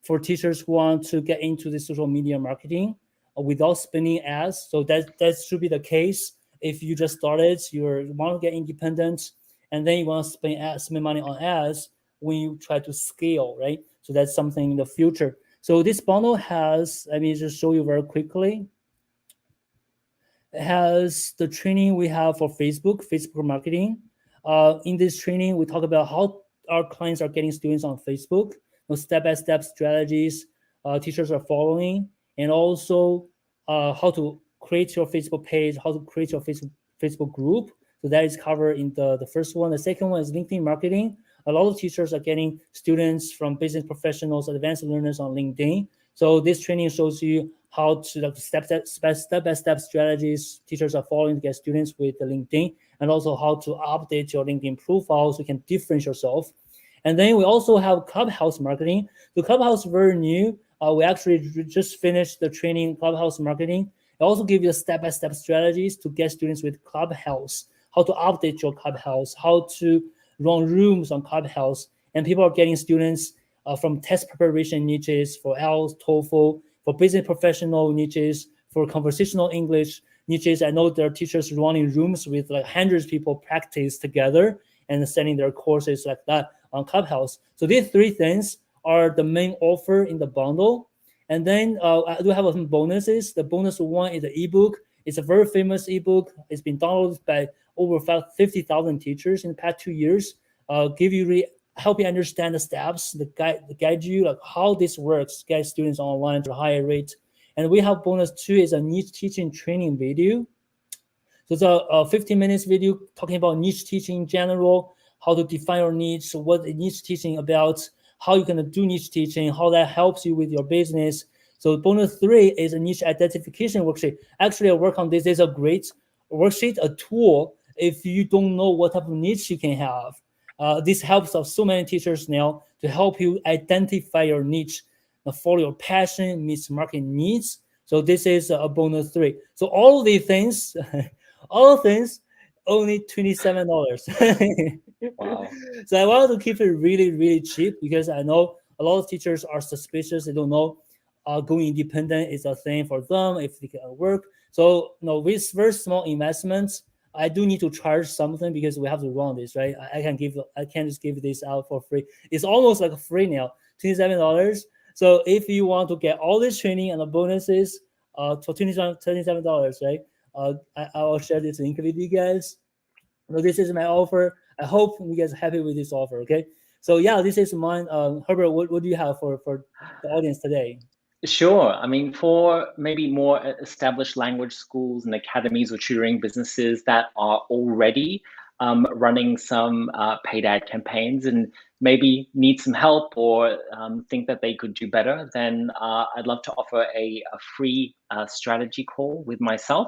for teachers who want to get into the social media marketing without spending ads. So that should be the case if you just started, you want to get independent, and then you want to spend money on ads when you try to scale, right? So that's something in the future. So this bundle has, let me just show you very quickly. It has the training we have for Facebook marketing. In this training, we talk about how our clients are getting students on Facebook, those step-by-step strategies teachers are following, and also how to create your Facebook page, how to create your Facebook group. So that is covered in the first one. The second one is LinkedIn marketing. A lot of teachers are getting students from business professionals, advanced learners on LinkedIn. So this training shows you how to like step-by-step strategies teachers are following to get students with the LinkedIn, and also how to update your LinkedIn profile so you can differentiate yourself. And then we also have Clubhouse marketing. The Clubhouse is very new. We actually just finished the training Clubhouse marketing. It also gives you step-by-step strategies to get students with Clubhouse, how to update your Clubhouse, how to run rooms on Clubhouse. And people are getting students from test preparation niches for IELTS, TOEFL, for business professional niches, for conversational English niches. I know there are teachers running rooms with like hundreds of people practice together and sending their courses like that on Clubhouse. So these three things are the main offer in the bundle. And then I do have some bonuses. The bonus one is the ebook. It's a very famous ebook. It's been downloaded by over 50,000 teachers in the past 2 years. Help you understand the steps, the guide you like how this works, get students online to a higher rate. And we have bonus two is a niche teaching training video. So it's a 15 minutes video talking about niche teaching in general, how to define your niche, what niche teaching about, how you're going to do niche teaching, how that helps you with your business. So bonus three is a niche identification worksheet. Actually, I work on this. It's a great worksheet, a tool if you don't know what type of niche you can have. This helps us so many teachers now to help you identify your niche, follow your passion, meets market needs. So this is a bonus three. So all of these things, all things, only $27. Wow. So I wanted to keep it really, really cheap because I know a lot of teachers are suspicious. They don't know going independent is a thing for them if they can work. So with very small investments, I do need to charge something because we have to run this, right? I can't just give this out for free. It's almost like free now, $27. So if you want to get all this training and the bonuses, for $27, right? I'll share this link with you guys. So this is my offer. I hope you guys are happy with this offer. Okay. So yeah, this is mine. Herbert, what do you have for the audience today? Sure. I mean, for maybe more established language schools and academies or tutoring businesses that are already running some paid ad campaigns and maybe need some help or think that they could do better, then I'd love to offer a free strategy call with myself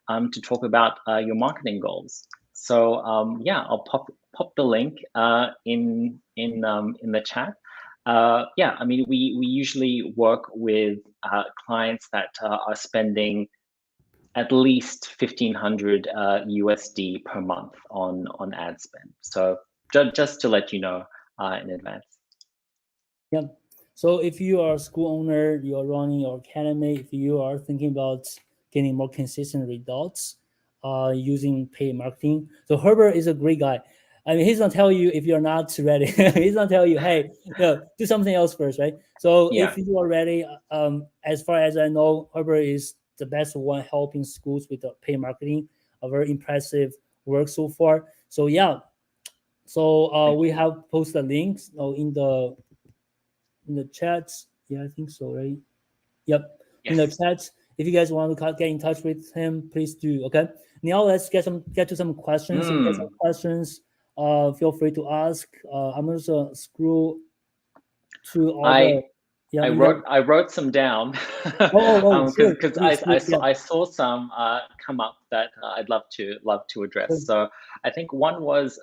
to talk about your marketing goals. So yeah, I'll pop the link in the chat. Yeah, I mean, we usually work with clients that are spending at least 1,500 USD per month on ad spend. So just to let you know in advance. Yeah. So if you are a school owner, you are running your academy, if you are thinking about getting more consistent results using paid marketing, so Herbert is a great guy. I mean, he's gonna tell you if you're not ready. He's gonna tell you, hey, do something else first, right? So Yeah. if you are ready, as far as I know, Herbert is the best one helping schools with the paid marketing. A very impressive work so far. So yeah, so we have posted links in the chat. Yeah, I think so, right? Yep. Yes. In the chat. If you guys want to get in touch with him, please do. Okay. Now let's get to some questions. If you guys have questions, feel free to ask. I'm just gonna scroll to all the. Yeah, I wrote some down sure. because Yeah. I saw some come up that I'd love to address. Sure. So I think one was,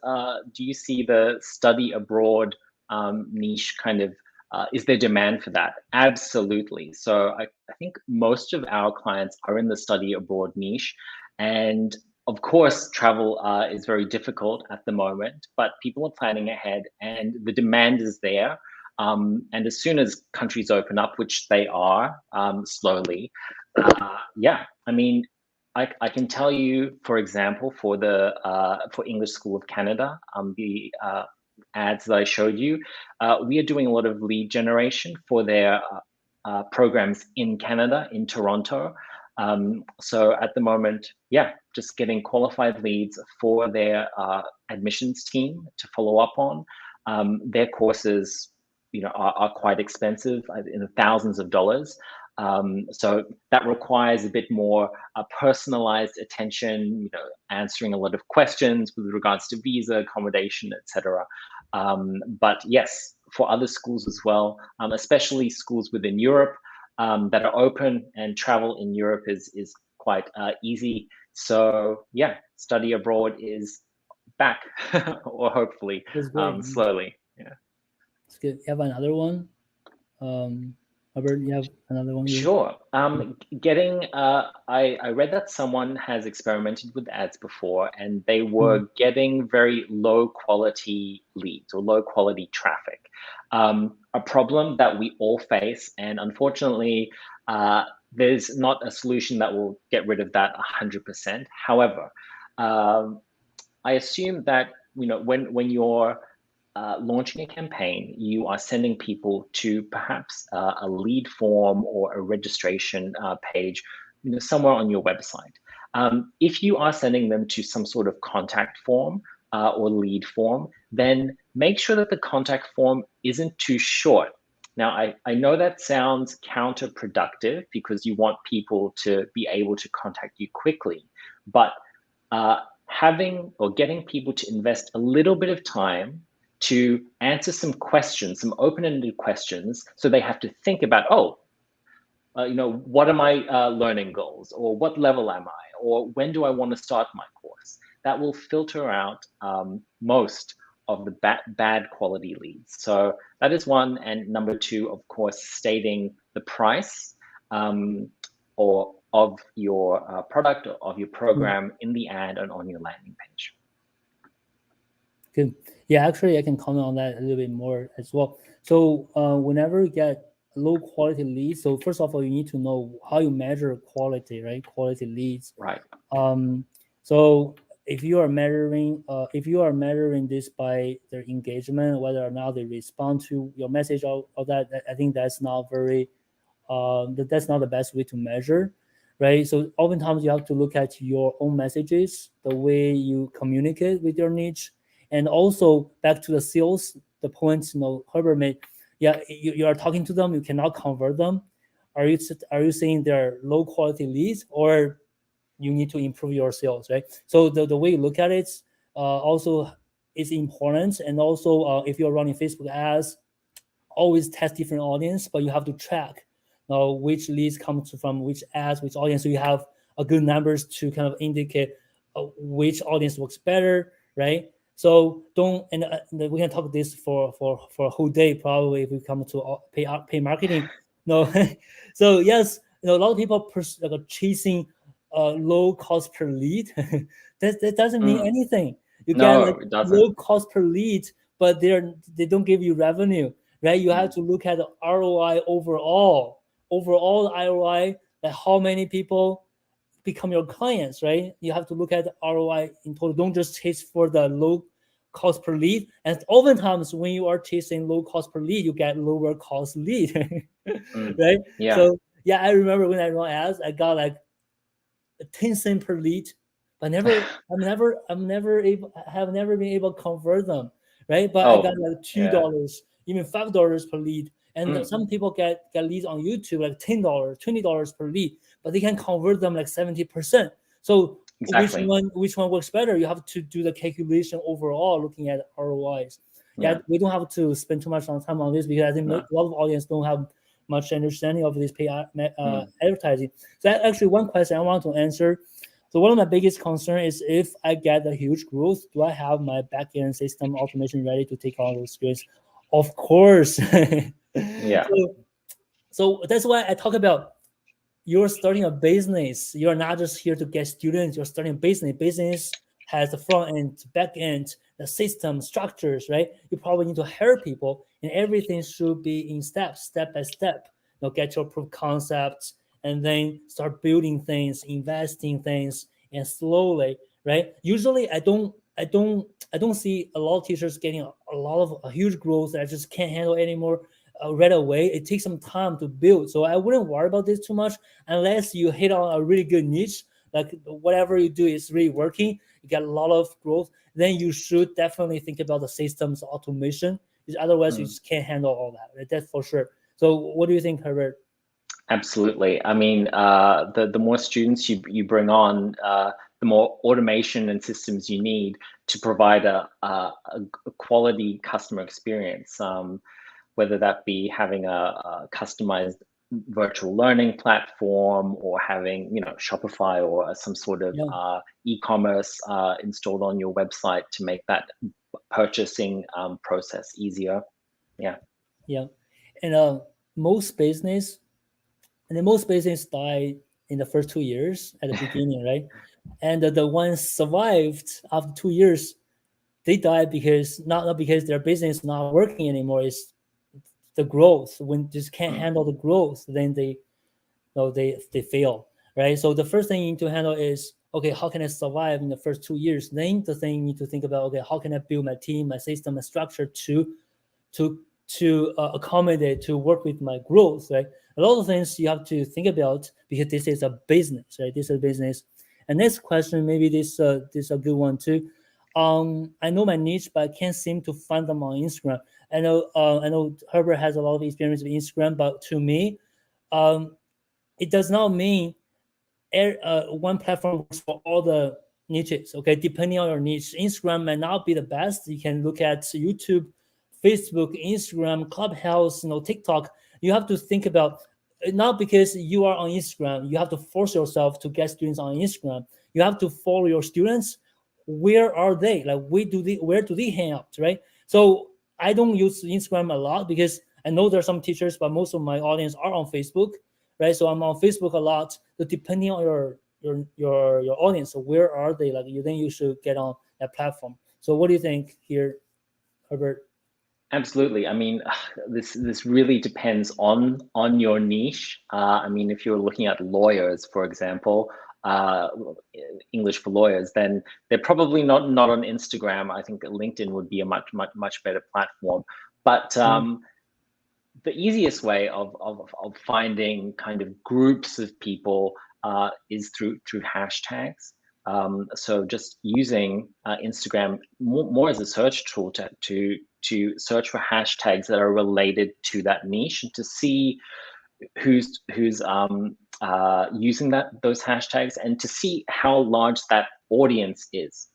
do you see the study abroad niche kind of, is there demand for that? Absolutely. So I think most of our clients are in the study abroad niche, and of course, travel is very difficult at the moment, but people are planning ahead and the demand is there. And as soon as countries open up, which they are slowly, yeah, I mean, I can tell you, for example, for the for English School of Canada, the ads that I showed you, we are doing a lot of lead generation for their programs in Canada, in Toronto. So at the moment, yeah, just getting qualified leads for their admissions team to follow up on. Their courses, are quite expensive, in the thousands of dollars. So that requires a bit more personalized attention, answering a lot of questions with regards to visa, accommodation, etc. But yes, for other schools as well, especially schools within Europe that are open, and travel in Europe is quite easy. So yeah, study abroad is back, or hopefully That's great. slowly. Yeah. It's good. You have another one? Herbert, you have another one? Sure. I read that someone has experimented with ads before and they were getting very low quality leads or low quality traffic. A problem that we all face, and unfortunately, there's not a solution that will get rid of that 100%. However, I assume that when you're launching a campaign, you are sending people to perhaps a lead form or a registration page, somewhere on your website. If you are sending them to some sort of contact form or lead form, then make sure that the contact form isn't too short. Now, I know that sounds counterproductive because you want people to be able to contact you quickly, but having or getting people to invest a little bit of time to answer some questions, some open-ended questions, so they have to think about, what are my learning goals, or what level am I, or when do I want to start my course? That will filter out most of the bad quality leads. So that is one. And number two, of course, stating the price or of your product or of your program in the ad and on your landing page. Good. Yeah, actually, I can comment on that a little bit more as well. So whenever you get low quality leads, so first of all, you need to know how you measure quality, right? Quality leads. Right. So if you are measuring this by their engagement, whether or not they respond to your message or that, I think that's not that's not the best way to measure, right? So oftentimes you have to look at your own messages, the way you communicate with your niche. And also back to the sales, the points Herbert made. Yeah, you are talking to them, you cannot convert them. Are you saying they're low quality leads, or you need to improve your sales, right? So the way you look at it also is important. And also if you're running Facebook ads, always test different audience, but you have to track which leads come from which ads, which audience, so you have a good numbers to kind of indicate which audience works better, right? So don't, and we can talk this for a whole day probably if we come to pay marketing. No, so yes, a lot of people chasing low cost per lead. that doesn't mean anything. You get it doesn't. low cost per lead, but they don't give you revenue, right? You have to look at the ROI overall ROI, like how many people become your clients, right? You have to look at the ROI in total. Don't just chase for the low cost per lead. And oftentimes when you are chasing low cost per lead, you get lower cost lead, right? Yeah. So yeah, I remember when I run ads, I got like 10 cents per lead, but I have never been able to convert them, right? But I got like $2, even $5 per lead. And some people get leads on YouTube like $10, $20 per lead, but they can convert them like 70%. So exactly. which one works better? You have to do the calculation overall, looking at ROIs. Yeah, we don't have to spend too much time on this because I think a lot of audience don't have much understanding of this advertising. So actually one question I want to answer. So one of my biggest concern is, if I get a huge growth, do I have my backend system automation ready to take on those screens? Of course. Yeah. So that's why I talk about you're starting a business. You're not just here to get students. You're starting a business. Business has the front end, back end, the system, structures, right? You probably need to hire people, and everything should be in steps, step by step. Get your proof concepts, and then start building things, investing things, and slowly, right? Usually, I don't see a lot of teachers getting a lot of a huge growth that I just can't handle anymore right away. It takes some time to build. So I wouldn't worry about this too much unless you hit on a really good niche, like whatever you do is really working. You get a lot of growth. Then you should definitely think about the systems automation. Because otherwise, you just can't handle all that. Right? That's for sure. So what do you think, Herbert? Absolutely. I mean, the more students you bring on, the more automation and systems you need to provide a quality customer experience. Whether that be having a customized virtual learning platform, or having Shopify or some sort of e-commerce installed on your website to make that purchasing process easier. Yeah. And most business die in the first 2 years at the beginning, right? And the ones survived after 2 years, they died because not because their business is not working anymore. It's the growth. When just can't handle the growth, then they fail, right? So the first thing you need to handle is, okay, how can I survive in the first 2 years? Then the thing you need to think about, okay, how can I build my team, my system, my structure to accommodate, to work with my growth, right? A lot of things you have to think about because this is a business, right? This is a business. And next question, maybe this is a good one too. I know my niche, but I can't seem to find them on Instagram. I know Herbert has a lot of experience with Instagram, but to me, it does not mean one platform works for all the niches. Okay, depending on your niche, Instagram might not be the best. You can look at YouTube, Facebook, Instagram, Clubhouse, TikTok. You have to think about, not because you are on Instagram, you have to force yourself to get students on Instagram. You have to follow your students. Where are they? Like, where do they hang out, right? So I don't use Instagram a lot because I know there are some teachers, but most of my audience are on Facebook, right? So I'm on Facebook a lot. So depending on your audience, so where are they? Like, then you should get on that platform. So what do you think here, Herbert? Absolutely. I mean, this really depends on your niche. I mean, if you're looking at lawyers, for example, uh, English for lawyers, then they're probably not on Instagram. I think that LinkedIn would be a much better platform. But the easiest way of finding kind of groups of people is through hashtags. So just using Instagram more as a search tool to search for hashtags that are related to that niche, and to see who's using those hashtags, and to see how large that audience is.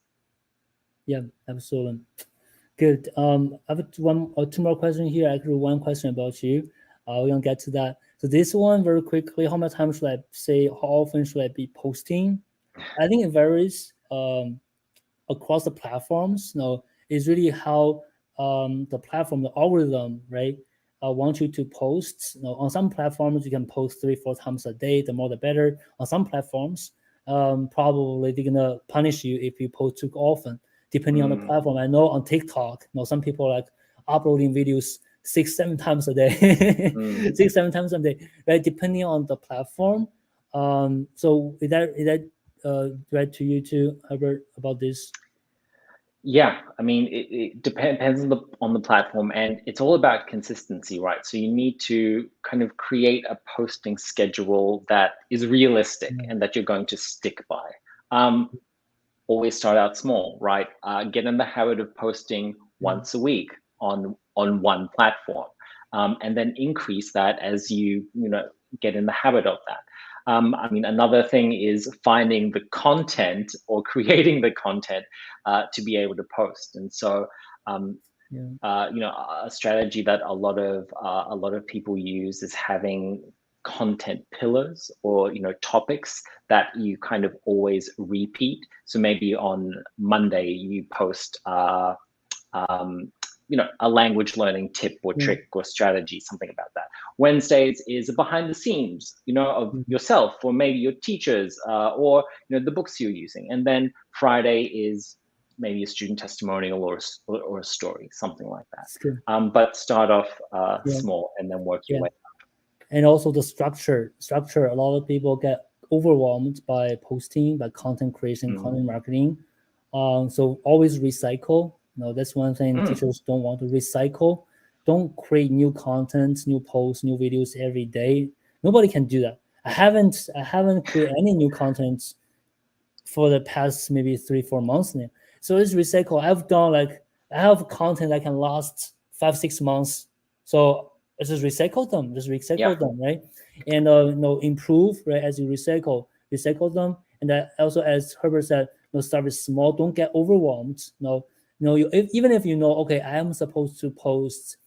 Yeah, absolutely. Good. I have one or two more questions here. Actually, one question about you. We're gonna get to that. So this one very quickly. How much time should I say? How often should I be posting? I think it varies across the platforms. It's really how the platform, the algorithm, right, want you to post. On some platforms you can post 3-4 times a day. The more the better. On some platforms, probably they're gonna punish you if you post too often, depending on the platform. I know on TikTok, some people like uploading videos 6-7 times a day, 6-7 times a day, right? Depending on the platform. So is that right to you too, Herbert, about this? Yeah, I mean, it depends on the platform, and it's all about consistency, right? So you need to kind of create a posting schedule that is realistic and that you're going to stick by. Always start out small, right? Get in the habit of posting once a week on one platform, and then increase that as you get in the habit of that. I mean, another thing is finding the content or creating the content to be able to post. And so, a strategy that a lot of people use is having content pillars, or topics that you kind of always repeat. So maybe on Monday you post a language learning tip or trick or strategy, something about that. Wednesdays is a behind the scenes, of yourself or maybe your teachers or the books you're using. And then Friday is maybe a student testimonial or a story, something like that. But start off small and then work your way up. And also the structure. A lot of people get overwhelmed by posting, by content creation, content marketing. So always recycle. That's one thing teachers don't want to recycle. Don't create new content, new posts, new videos every day. Nobody can do that. I haven't created any new content for the past maybe 3-4 months now. So it's recycle. I have content that can last 5-6 months. So just recycle them, them, right? And improve, right? As you recycle them. And that also, as Herbert said, start with small. Don't get overwhelmed. Even if okay, I am supposed to post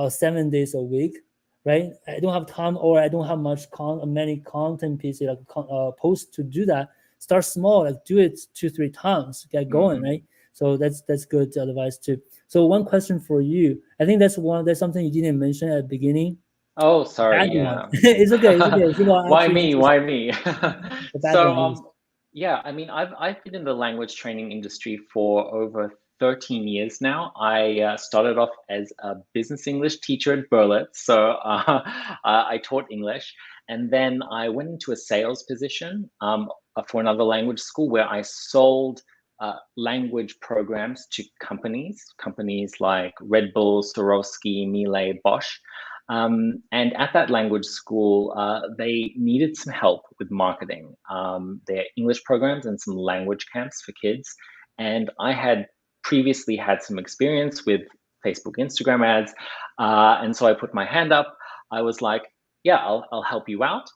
7 days a week, right? I don't have time, or I don't have many content pieces posts to do that. Start small, like do it 2-3 times, get going, right? So that's good advice too. So one question for you. I think that's something you didn't mention at the beginning. Oh, sorry. Yeah. It's okay. Why me? So, I mean, I've been in the language training industry for over 13 years now. I started off as a business English teacher at Berlitz, so I taught English, and then I went into a sales position for another language school where I sold language programs to companies like Red Bull, Swarovski, Miele, Bosch. And at that language school, they needed some help with marketing their English programs and some language camps for kids. And I had previously had some experience with Facebook, Instagram ads. And so I put my hand up. I was like, yeah, I'll help you out.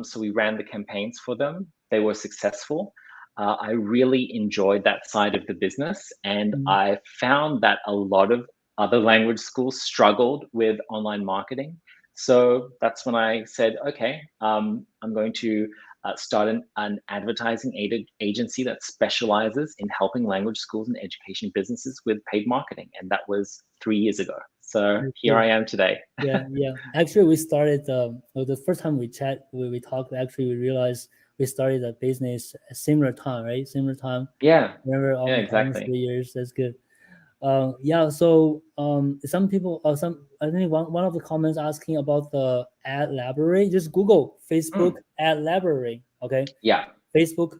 So we ran the campaigns for them. They were successful. I really enjoyed that side of the business. And I found that a lot of other language schools struggled with online marketing. So that's when I said, okay, I'm going to start an advertising agency that specializes in helping language schools and education businesses with paid marketing. And that was 3 years ago. So here I am today. Yeah. Actually, we started, the first time we talked, actually, we realized we started a business at similar time, right? Similar time. Yeah. Remember, Exactly. 3 years. That's good. So some people, I think one of the comments asking about the ad library, just Google Facebook ad library. Okay. Yeah. Facebook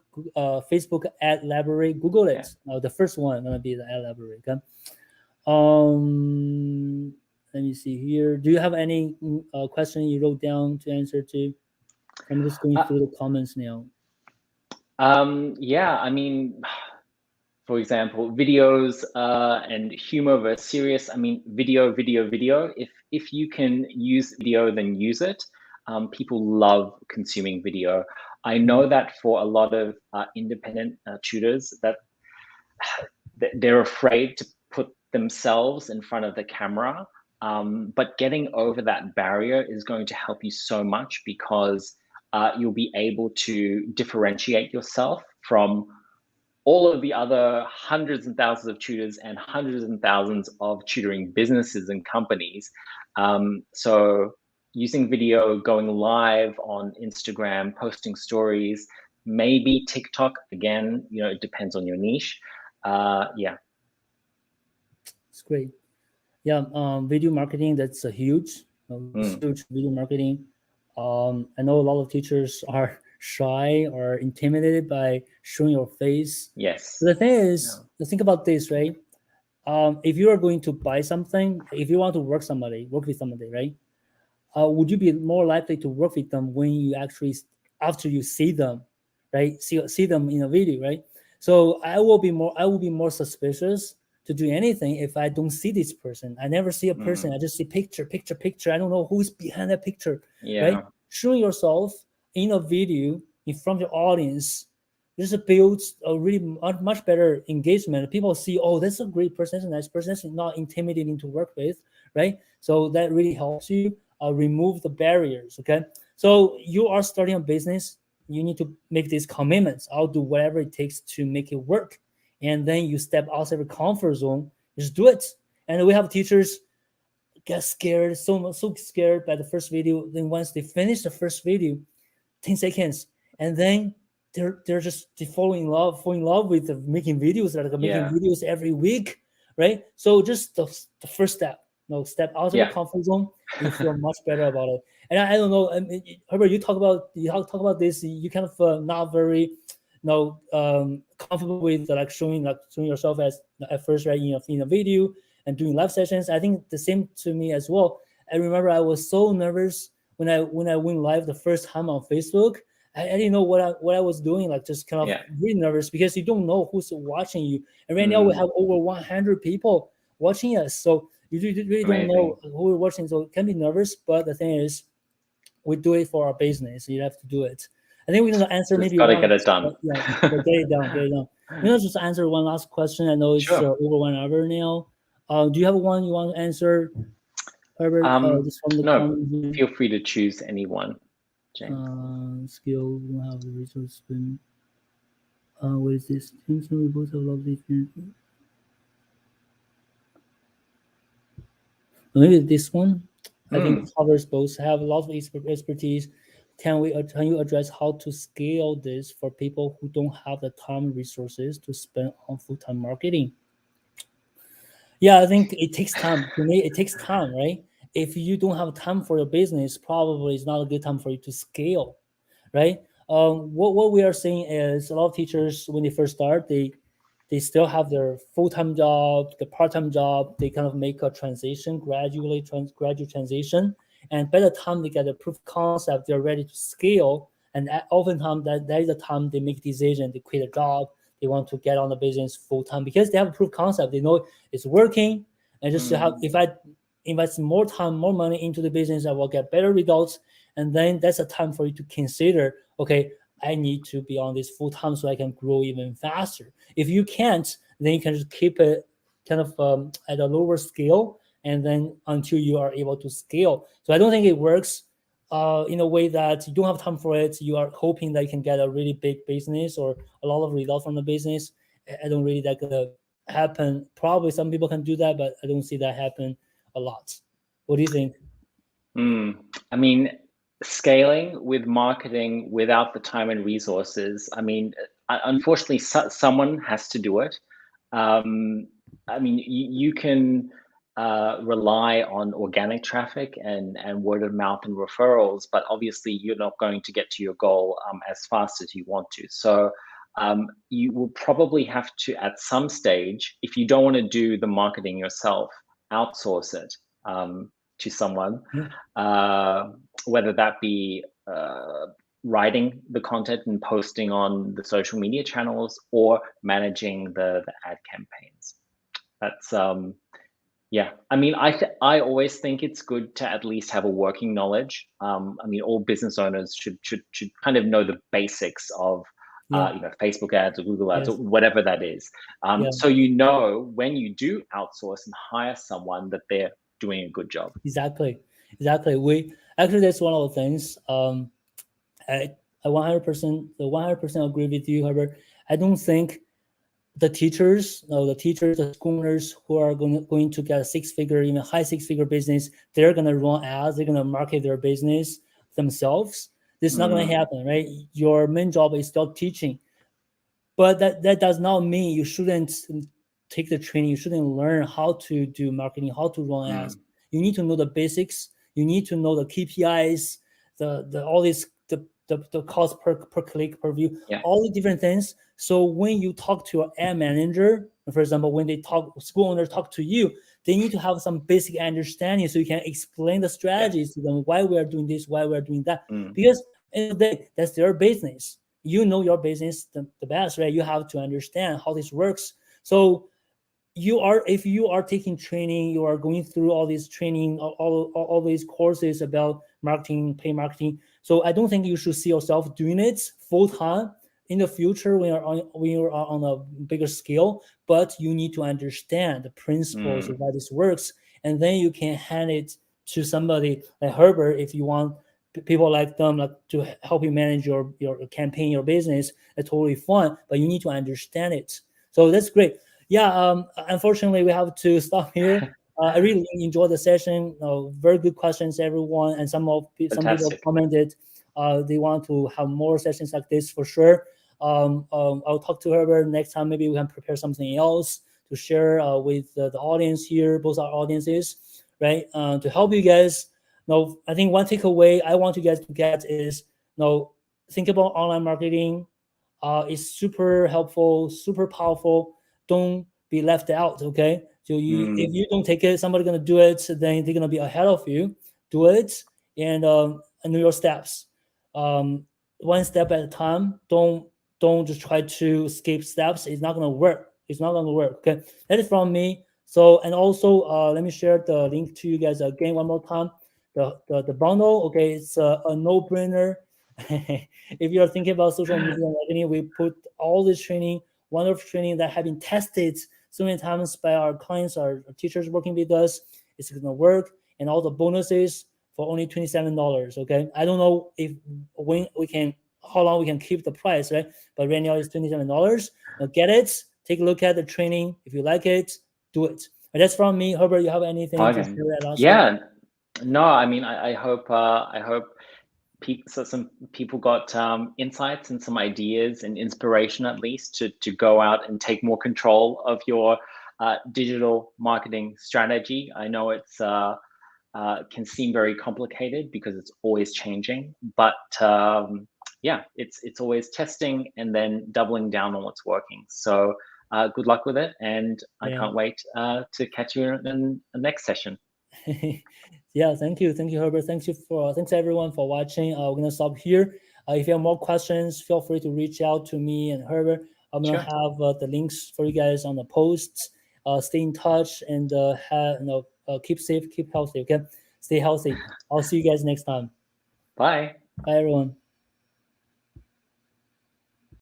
ad library. Google it. The first one gonna be the ad library. Okay. Let me see here. Do you have any question you wrote down to answer to? I'm just going through the comments now. I mean, for example, videos and humor versus serious. I mean, video. If you can use video, then use it. People love consuming video. I know that for a lot of independent tutors, that they're afraid to put themselves in front of the camera. But getting over that barrier is going to help you so much, because you'll be able to differentiate yourself from all of the other hundreds and thousands of tutors and hundreds and thousands of tutoring businesses and companies. So using video, going live on Instagram, posting stories, maybe TikTok, again, it depends on your niche. It's great. Yeah, video marketing, that's a huge video marketing. I know a lot of teachers are shy or intimidated by showing your face. Yes. But the thing is, think about this, right? If you are going to buy something, if you want to work with somebody, right? Would you be more likely to work with them when you actually, after you see them, right? See them in a video, right? So I will be more suspicious to do anything if I don't see this person. I never see a person. I just see picture. I don't know who's behind that picture, right? Showing yourself in a video in front of your audience just builds a really much better engagement. People see, oh, that's a great person, that's a nice person, that's not intimidating to work with, right? So that really helps you remove the barriers, okay? So you are starting a business, you need to make these commitments. I'll do whatever it takes to make it work. And then you step outside the comfort zone, just do it. And we have teachers get scared, so scared by the first video. Then once they finish the first video, 10 seconds, and then they're just falling in love with making videos, like making videos every week, right? So just the first step, step out of the comfort zone, you feel much better about it. And I don't know, Herbert, you talk about this, you kind of not very comfortable with like showing yourself as at first, right, in a video and doing live sessions. I think the same to me as well. I remember I was so nervous when I went live the first time on Facebook. I didn't know what I was doing, like just kind of really nervous because you don't know who's watching you. And right now we have over 100 people watching us, so you really don't know who we're watching. So it can be nervous, but the thing is, we do it for our business. You have to do it. I think we're gonna answer maybe gotta get it done. Get it done. We're gonna just answer one last question. I know it's over 1 hour now. Do you have one you want to answer, Herbert? Just from the no, feel free to choose anyone, James. Skill, we don't have the resource spin. What is this? Teams we both have a lot of different. Maybe this one. I think covers both. Have a lot of expertise. Can you address how to scale this for people who don't have the time and resources to spend on full-time marketing? Yeah, I think it takes time. For me, it takes time, right? If you don't have time for your business, probably it's not a good time for you to scale, right? What we are seeing is a lot of teachers, when they first start, they still have their full-time job, the part-time job. They kind of make a transition, gradual transition. And by the time they get a proof of concept, they're ready to scale. And oftentimes that is the time they make decision, they quit a job, they want to get on the business full-time because they have a proof of concept. They know it's working. And just to have, if I invest more time, more money into the business, I will get better results. And then that's a time for you to consider, okay, I need to be on this full-time so I can grow even faster. If you can't, then you can just keep it kind of at a lower scale, and then until you are able to scale. So I don't think it works in a way that you don't have time for it. You are hoping that you can get a really big business or a lot of results from the business. I don't really that gonna happen. Probably some people can do that, but I don't see that happen a lot. What do you think? I mean, scaling with marketing without the time and resources, I mean, unfortunately, someone has to do it. I mean, you can rely on organic traffic and word of mouth and referrals, but obviously you're not going to get to your goal as fast as you want to. So you will probably have to, at some stage, if you don't want to do the marketing yourself, outsource it to someone, whether that be writing the content and posting on the social media channels or managing the ad campaigns. That's yeah. I mean, I always think it's good to at least have a working knowledge. I mean, all business owners should kind of know the basics of Facebook ads or Google ads or whatever that is. So you know when you do outsource and hire someone that they're doing a good job. Exactly. We actually, that's one of the things. I 100% agree with you, Herbert. I don't think the teachers, the school owners who are going to get a six-figure, even high six-figure business, they're gonna run ads, they're gonna market their business themselves. This is not gonna happen, right? Your main job is still teaching, but that does not mean you shouldn't take the training. You shouldn't learn how to do marketing, how to run ads. You need to know the basics. You need to know the KPIs, all these the cost per click, per view, all the different things. So when you talk to your ad manager, for example, when school owners talk to you, they need to have some basic understanding so you can explain the strategies to them, why we are doing this, why we are doing that. Because in the day, that's their business. You know your business the best, right? You have to understand how this works. So if you are taking training, you are going through all this training, all these courses about marketing, paid marketing. So I don't think you should see yourself doing it full time in the future when you're on a bigger scale. But you need to understand the principles of how this works, and then you can hand it to somebody like Herbert if you want people like them to help you manage your campaign, your business. That's totally fun, but you need to understand it. So that's great. yeah, unfortunately, we have to stop here. I really enjoyed the session. Very good questions, everyone. And some people commented they want to have more sessions like this for sure. I'll talk to Herbert next time. Maybe we can prepare something else to share with the audience here, both our audiences, right? To help you guys. I think one takeaway I want you guys to get is, think about online marketing. It's super helpful, super powerful. Don't be left out. Okay, so if you don't take it, somebody's gonna do it. Then they're gonna be ahead of you. Do it and know your steps. One step at a time. Don't just try to skip steps. It's not gonna work. It's not gonna work. Okay, that is from me. So, and also let me share the link to you guys again one more time. The bundle. Okay, it's a no-brainer. If you're thinking about social media marketing, we put all this training, wonderful training that have been tested so many times by our clients, our teachers working with us. It's gonna work, and all the bonuses for only $27. Okay, I don't know how long we can keep the price, right? But right now it's $27. Now get it, take a look at the training. If you like it, do it. And that's from me. Herbert, you have anything to share? Yeah, no, I mean, I hope some people got insights and some ideas and inspiration, at least, to go out and take more control of your digital marketing strategy. I know it's can seem very complicated because it's always changing, but yeah, it's always testing and then doubling down on what's working. So good luck with it, and I can't wait to catch you in the next session. Yeah, thank you, Herbert. Thanks everyone for watching. We're gonna stop here. If you have more questions, feel free to reach out to me and Herbert. I'm gonna have the links for you guys on the posts. Stay in touch and keep safe, keep healthy. Okay, stay healthy. I'll see you guys next time. Bye. Bye, everyone.